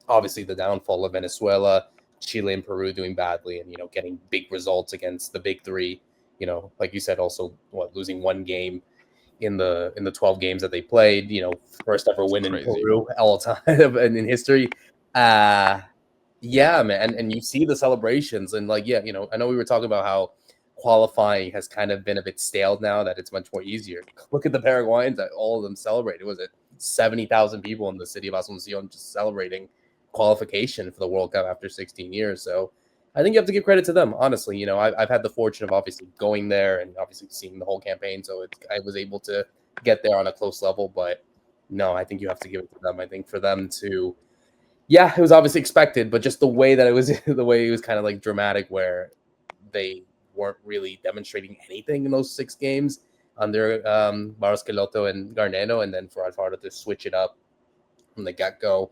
obviously, the downfall of Venezuela, Chile and Peru doing badly and, getting big results against the big 3, like you said, also losing 1 game in the 12 games that they played, first ever win in Peru all time in history. Yeah, man. And you see the celebrations and I know we were talking about how qualifying has kind of been a bit stale now that it's much more easier. Look at the Paraguayans, that all of them celebrated. Was it 70,000 people in the city of Asunción just celebrating qualification for the World Cup after 16 years? So I think you have to give credit to them, honestly. I've had the fortune of obviously going there and obviously seeing the whole campaign. So I was able to get there on a close level, but no, I think you have to give it to them. I think for them to, yeah, it was obviously expected, but just the way that it was kind of like dramatic where they weren't really demonstrating anything in those 6 games under Barros Queloto and Garneno, and then for Alfaro to switch it up from the get-go,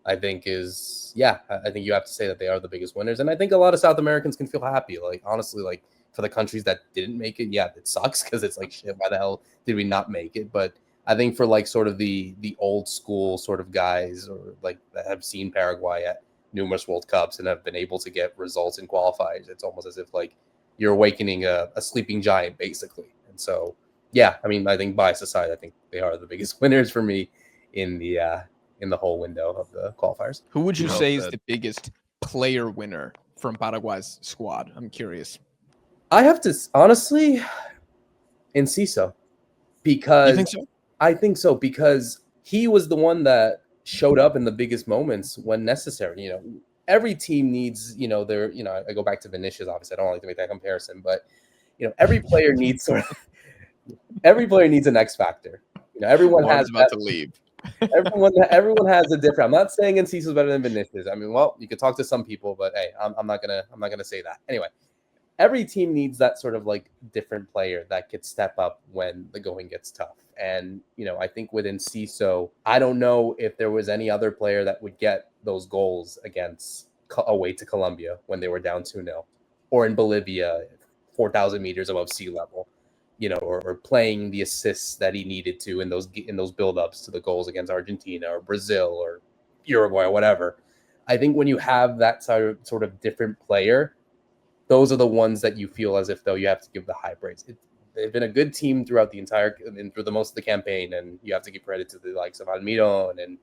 I think I think you have to say that they are the biggest winners. And I think a lot of South Americans can feel happy. Like, honestly, like for the countries that didn't make it, yeah, it sucks because it's like, shit, why the hell did we not make it? But I think for like sort of the old school sort of guys or like that have seen Paraguay at numerous World Cups and have been able to get results in qualifiers, it's almost as if like you're awakening a sleeping giant, basically. And so, yeah, I mean, I think bias aside, I think they are the biggest winners for me in the whole window of the qualifiers. Who would you say is the biggest player winner from Paraguay's squad? I'm curious. I have to honestly, Enciso, because you think so? I think so, because he was the one that showed up in the biggest moments when necessary. Every team needs, I go back to Vinicius, obviously. I don't like to make that comparison, but, every player needs every player needs an X factor. Everyone has Martin's about to leave. everyone has a different. I'm not saying Enciso's better than Vinicius. I mean, well, you could talk to some people, but hey, I'm not gonna say that. Anyway, every team needs that sort of like different player that could step up when the going gets tough. And I think with Enciso, I don't know if there was any other player that would get those goals against away to Colombia when they were down 2-0, or in Bolivia, 4,000 meters above sea level. Or playing the assists that he needed to in those buildups to the goals against Argentina or Brazil or Uruguay or whatever. I think when you have that sort of different player, those are the ones that you feel as if though you have to give the high praise. They've been a good team throughout the entire and through the most of the campaign, and you have to give credit to the likes of Almiron and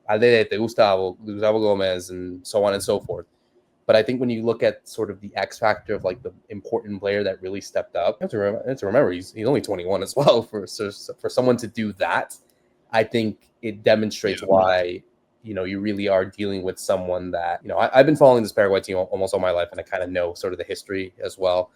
Aldete, Gustavo Gomez, and so on and so forth. But I think when you look at sort of the X factor of like the important player that really stepped up, you have to remember he's only 21 as well. For someone to do that, I think it demonstrates why you really are dealing with someone that I've been following this Paraguay team almost all my life, and I kind of know sort of the history as well.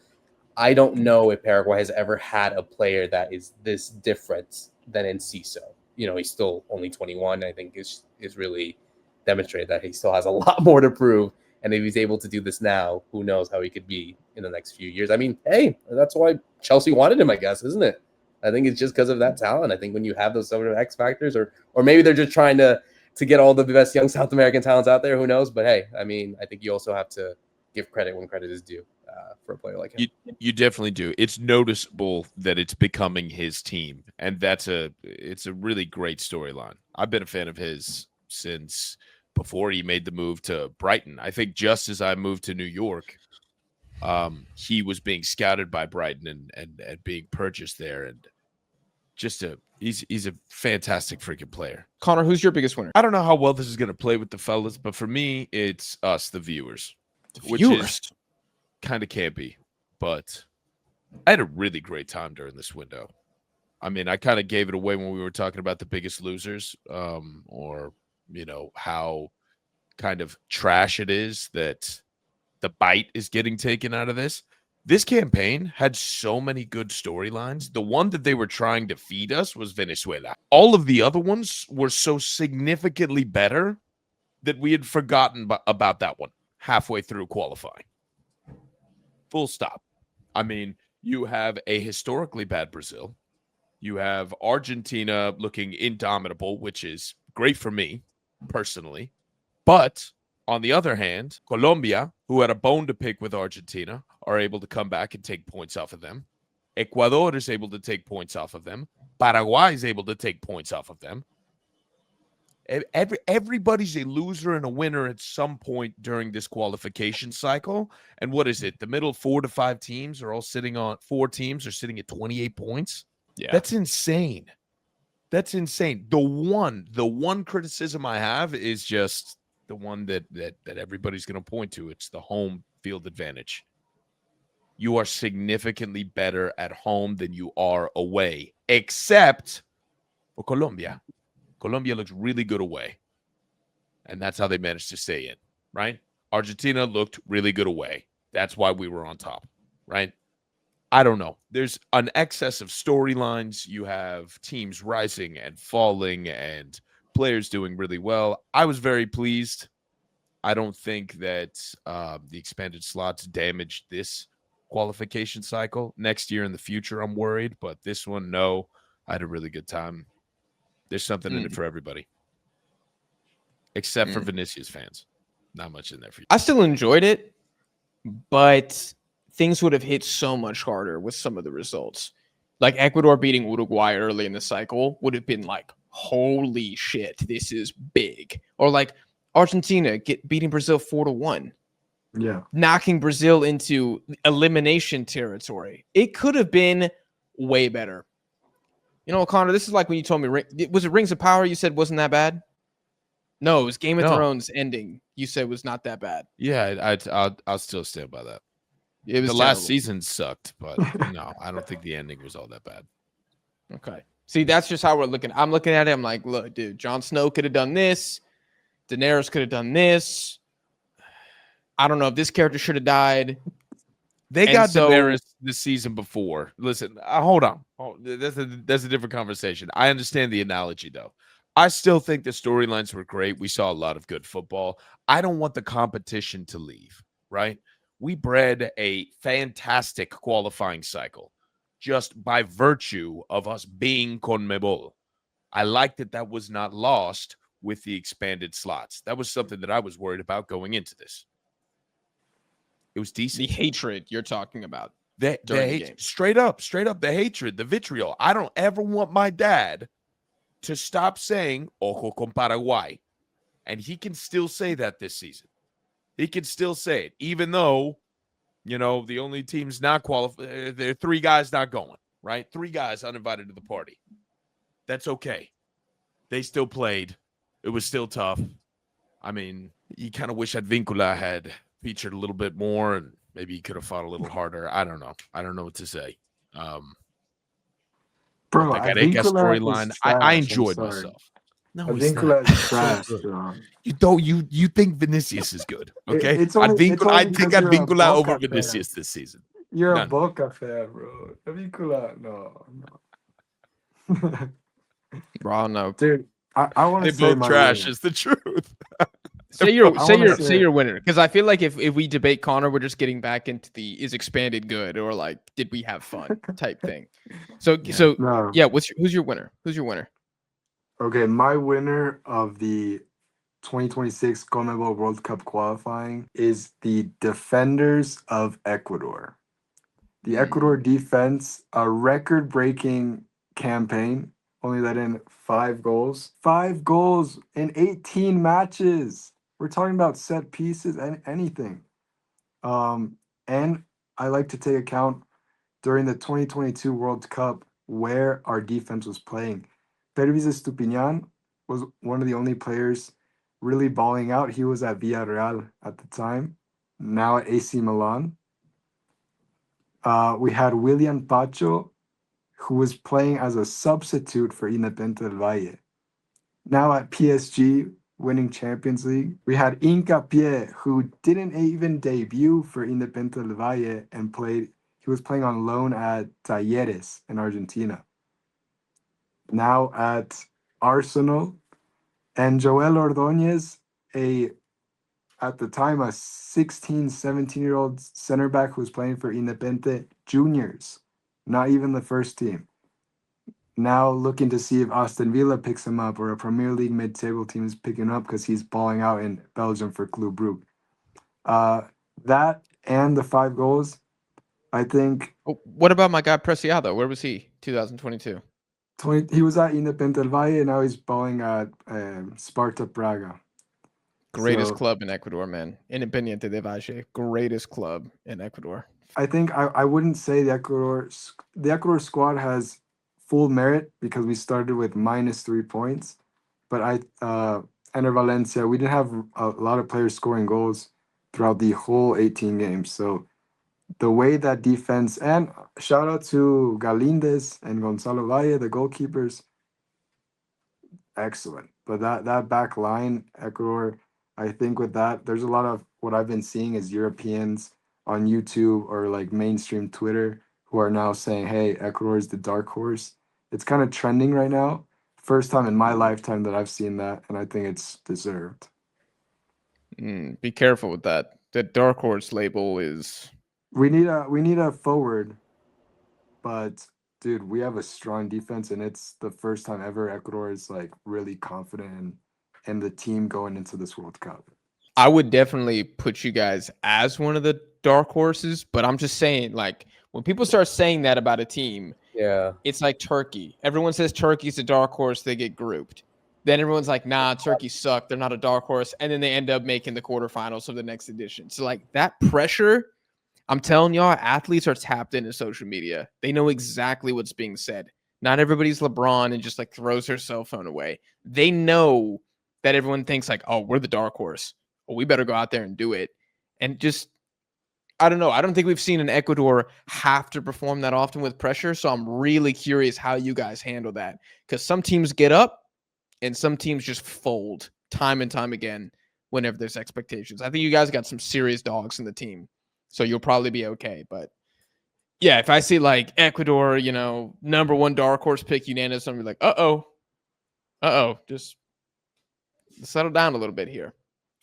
I don't know if Paraguay has ever had a player that is this different than Enciso. He's still only 21. I think is really demonstrated that he still has a lot more to prove. And if he's able to do this now, who knows how he could be in the next few years. I mean, hey, that's why Chelsea wanted him, I guess, isn't it? I think it's just because of that talent. I think when you have those sort of X factors, or maybe they're just trying to get all the best young South American talents out there, who knows? But hey, I mean, I think you also have to give credit when credit is due for a player like him. You definitely do. It's noticeable that it's becoming his team, and it's a really great storyline. I've been a fan of his since before he made the move to Brighton. I think just as I moved to New York, he was being scouted by Brighton and being purchased there. And he's a fantastic freaking player. Connor, who's your biggest winner? I don't know how well this is going to play with the fellas, but for me, it's us, the viewers. Which is kind of campy, but I had a really great time during this window. I mean, I kind of gave it away when we were talking about the biggest losers, or how kind of trash it is that the bite is getting taken out of this. This campaign had so many good storylines. The one that they were trying to feed us was Venezuela. All of the other ones were so significantly better that we had forgotten about that one halfway through qualifying. Full stop. I mean, you have a historically bad Brazil. You have Argentina looking indomitable, which is great for me personally. But on the other hand, Colombia, who had a bone to pick with Argentina, are able to come back and take points off of them. Ecuador is able to take points off of them. Paraguay is able to take points off of them. Everybody's a loser and a winner at some point during this qualification cycle. And what is it? The middle 4 to 5 teams are all sitting on 4 teams are sitting at 28 points. Yeah. That's insane. That's insane. The one criticism I have is just the one that everybody's going to point to. It's the home field advantage. You are significantly better at home than you are away, except for Colombia. Colombia looks really good away, and that's how they managed to stay in, right? Argentina looked really good away. That's why we were on top, right? I don't know. There's an excess of storylines. You have teams rising and falling and players doing really well. I was very pleased. I don't think that the expanded slots damaged this qualification cycle. Next year in the future, I'm worried, but this one, no. I had a really good time. There's something in it for everybody, except for Vinicius fans. Not much in there for you. I still enjoyed it, but things would have hit so much harder with some of the results. Like Ecuador beating Uruguay early in the cycle would have been like, holy shit, this is big. Or like Argentina beating Brazil 4-1. Yeah. Knocking Brazil into elimination territory. It could have been way better. You know, Connor, this is like when you told me, was it Rings of Power you said wasn't that bad? No, it was Game of Thrones ending you said was not that bad. Yeah, I'll still stand by that. It was the terrible. last season sucked, but no, I don't think the ending was all that bad. Okay. See, that's just how we're looking. I'm looking at it. I'm like, look, dude, Jon Snow could have done this. Daenerys could have done this. I don't know if this character should have died. They And got so- embarrassed the season before. Listen, hold on. That's a different conversation. I understand the analogy, though. I still think the storylines were great. We saw a lot of good football. I don't want the competition to leave, right? We bred a fantastic qualifying cycle just by virtue of us being CONMEBOL. I like that was not lost with the expanded slots. That was something that I was worried about going into this. It was decent. The hatred you're talking about. The during the hate, game. straight up, the hatred, the vitriol. I don't ever want my dad to stop saying "Ojo con Paraguay," and he can still say that this season. He can still say it, even though, the only team's not qualified. There are 3 guys not going, right? 3 guys uninvited to the party. That's okay. They still played. It was still tough. I mean, you kind of wish Advíncula had featured a little bit more, and maybe he could have fought a little harder. I don't know. I don't know what to say. Bro, The Gareca Advíncula storyline, is I trash. I'm enjoyed sorry. myself. No, it's not. Advíncula is trash, good. bro. You think Vinicius is good? Okay, It's only Advíncula, I because think you're a Advíncula over Boca fan. Vinicius this season. You're a None. Boca fan, bro. Advíncula, no. Bro, no. Dude, I want They to say both my trash. winner. Is the truth. Say your I say wanna your say- say your winner, because I feel like if we debate Connor, we're just getting back into the is expanded good or like did we have fun type thing. So No. yeah, who's your winner? Who's your winner? Okay, my winner of the 2026 CONMEBOL World Cup qualifying is the defenders of Ecuador. The Ecuador defense, a record-breaking campaign, only let in 5 goals. 5 goals in 18 matches. We're talking about set pieces and anything. And I like to take account during the 2022 World Cup where our defense was playing. Pervis Estupiñán was one of the only players really balling out. He was at Villarreal at the time, now at AC Milan. We had William Pacho, who was playing as a substitute for Independiente del Valle. Now at PSG, winning Champions League. We had Hincapié, who didn't even debut for Independiente del Valle and he was playing on loan at Talleres in Argentina. Now at Arsenal. And Joel Ordóñez, at the time, a 16, 17-year-old center back who was playing for Independiente Juniors, not even the first team. Now looking to see if Aston Villa picks him up or a Premier League mid-table team is picking him up because he's balling out in Belgium for Club Brugge. That and the 5 goals, I think. Oh, what about my guy Preciado? Where was he? 2022. He was at Independiente del Valle, and now he's balling at Sparta Praga. Greatest So- club in Ecuador, man. Independiente del Valle, greatest club in Ecuador. I think I wouldn't say the Ecuador squad has full merit because we started with -3 points, but Ener Valencia, we didn't have a lot of players scoring goals throughout the whole 18 games. So the way that defense, and shout out to Galindez and Gonzalo Valle, the goalkeepers, excellent. But that back line, Ecuador, I think with that, there's a lot of what I've been seeing is Europeans on YouTube or like mainstream Twitter who are now saying, hey, Ecuador is the dark horse. It's kind of trending right now. First time in my lifetime that I've seen that, and I think it's deserved. Be careful with that. The dark horse label is We need a forward, but dude, we have a strong defense, and it's the first time ever Ecuador is like really confident in the team going into this World Cup. I would definitely put you guys as one of the dark horses, but I'm just saying, like, when people start saying that about a team, Yeah. it's like Turkey. Everyone says Turkey's a dark horse, they get grouped. Then everyone's like, nah, Turkey sucked. They're not a dark horse. And then they end up making the quarterfinals of the next edition. So, like, that pressure, I'm telling y'all, athletes are tapped into social media. They know exactly what's being said. Not everybody's LeBron and just, like, throws their cell phone away. They know that everyone thinks, like, oh, we're the dark horse. Well, we better go out there and do it. And just, I don't know. I don't think we've seen an Ecuador have to perform that often with pressure. So I'm really curious how you guys handle that. Because some teams get up and some teams just fold time and time again whenever there's expectations. I think you guys got some serious dogs in the team. So you'll probably be okay. But yeah, if I see like Ecuador, number one dark horse pick unanimous, I'm like, just settle down a little bit here.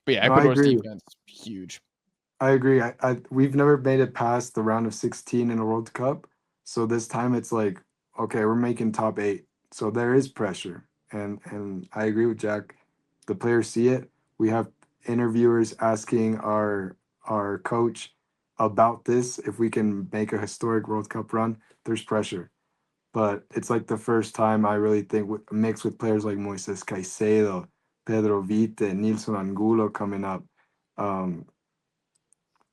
But yeah, No, I Ecuador's agree. defense huge. I agree. We've never made it past the round of 16 in a World Cup. So this time it's like, okay, we're making top 8. So there is pressure. And I agree with Jack. The players see it. We have interviewers asking our coach about this. If we can make a historic World Cup run, there's pressure. But it's like the first time I really think mixed with players like Moises Caicedo, Pedro Vite, Nilson Angulo coming up.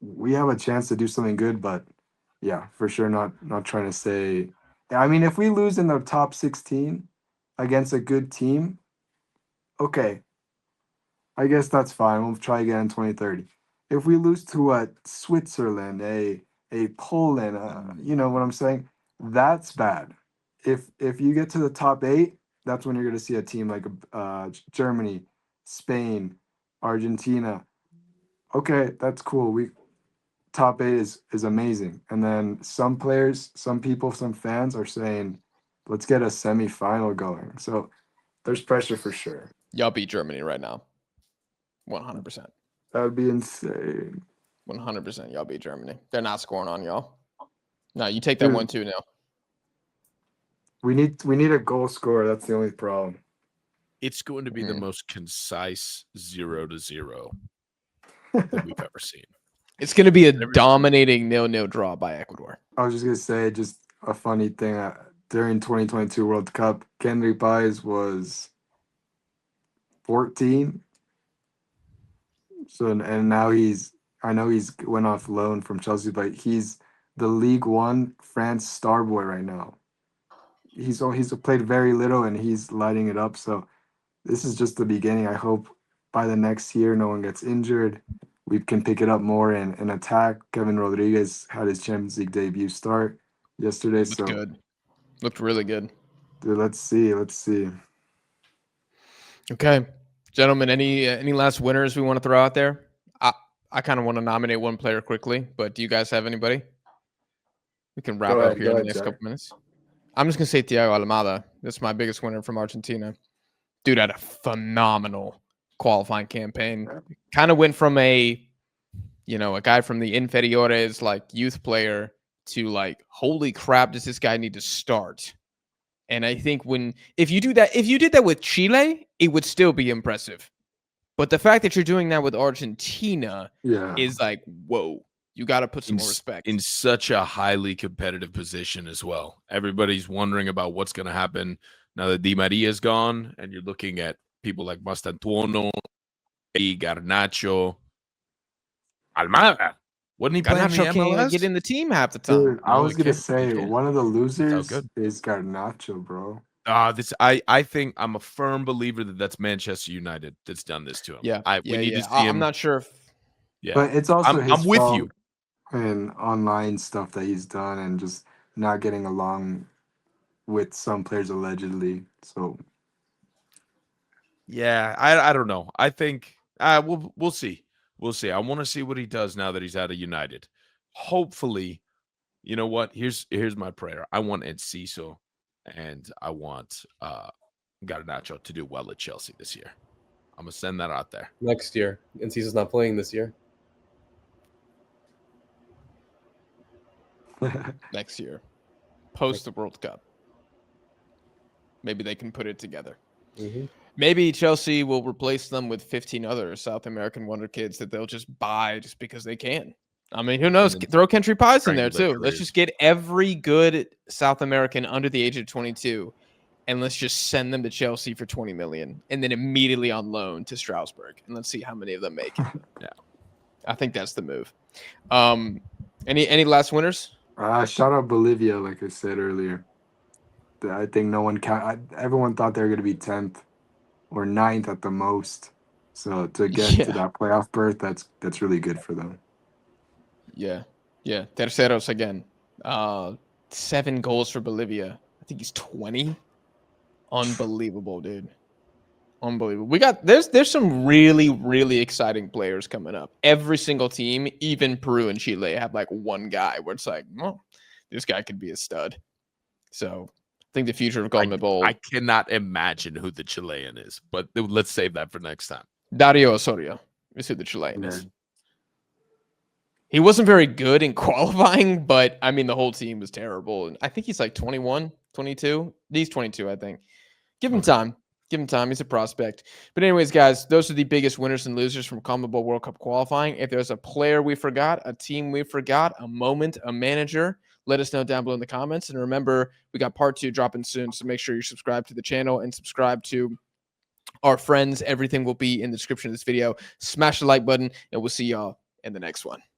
We have a chance to do something good, but yeah, for sure not trying to say. I mean, if we lose in the top 16 against a good team, okay, I guess that's fine. We'll try again in 2030. If we lose to a Switzerland, a Poland, you know what I'm saying? That's bad. If you get to the top 8, that's when you're going to see a team like Germany, Spain, Argentina. Okay, that's cool. We top 8 is amazing. And then some players, some people, some fans are saying, let's get a semifinal going. So there's pressure for sure. Y'all beat Germany right now. 100%. That would be insane. 100% y'all beat Germany. They're not scoring on y'all. No, you take that 1-2 now. We need a goal scorer. That's the only problem. It's going to be the most concise 0-0 that we've ever seen. It's going to be a dominating 0-0 draw by Ecuador. I was just going to say, just a funny thing. During 2022 World Cup, Kendrick Baez was 14. So, and now I know he's went off loan from Chelsea, but he's the League One France star boy right now. He's played very little and he's lighting it up. So this is just the beginning. I hope by the next year no one gets injured. We can pick it up more in attack. Kevin Rodriguez had his Champions League debut start yesterday. Looked good. Looked really good. Dude, let's see. Okay. Gentlemen, any last winners we want to throw out there? I kind of want to nominate one player quickly, but do you guys have anybody? We can wrap up here in the next couple minutes. I'm just going to say Thiago Almada. That's my biggest winner from Argentina. Dude had a phenomenal qualifying campaign. Kind of went from a guy from the inferiores, like youth player, to like, holy crap, does this guy need to start? And I think if you did that with Chile, it would still be impressive. But the fact that you're doing that with Argentina is like, whoa, you got to put some more respect. In such a highly competitive position as well. Everybody's wondering about what's going to happen now that Di Maria is gone, and you're looking at people like Mastantuono, Garnacho, Almada. Wasn't he playing Garnacho the MLS? can't get in the team half the time. Dude, I was going to say, one of the losers is Garnacho, bro. I think I'm a firm believer that's Manchester United that's done this to him. We need to see him. I'm not sure if. Yeah, but it's also his I'm with fault you. And online stuff that he's done, and just not getting along with some players allegedly. So, yeah, I don't know. I think we'll see. We'll see. I want to see what he does now that he's out of United. Hopefully, you know what? Here's my prayer. I want Enciso. And I want Garnacho to do well at Chelsea this year. I'm going to send that out there. Next year. Enciso's not playing this year. Next year. Post the World Cup. Maybe they can put it together. Mm-hmm. Maybe Chelsea will replace them with 15 other South American wonder kids that they'll just buy just because they can. I mean, who knows? Throw Country Pies in there, too. Let's just get every good South American under the age of 22, and let's just send them to Chelsea for $20 million, and then immediately on loan to Strasbourg, and let's see how many of them make it. Yeah, I think that's the move. Any last winners? Shout out Bolivia, like I said earlier. I think everyone thought they were going to be 10th or 9th at the most. So to get to that playoff berth, that's really good for them. Yeah. Terceros again. 7 goals for Bolivia. I think he's 20. Unbelievable, dude. Unbelievable. We got there's some really, really exciting players coming up. Every single team, even Peru and Chile, have like one guy where it's like, well, this guy could be a stud. So I think the future of CONMEBOL. I cannot imagine who the Chilean is, but let's save that for next time. Dario Osorio is who the Chilean is. He wasn't very good in qualifying, but I mean, the whole team was terrible. And I think he's like 21, 22. He's 22, I think. Give him time. Give him time. He's a prospect. But anyways, guys, those are the biggest winners and losers from CONMEBOL World Cup qualifying. If there's a player we forgot, a team we forgot, a moment, a manager, let us know down below in the comments. And remember, we got part 2 dropping soon, so make sure you subscribe to the channel and subscribe to our friends. Everything will be in the description of this video. Smash the like button, and we'll see y'all in the next one.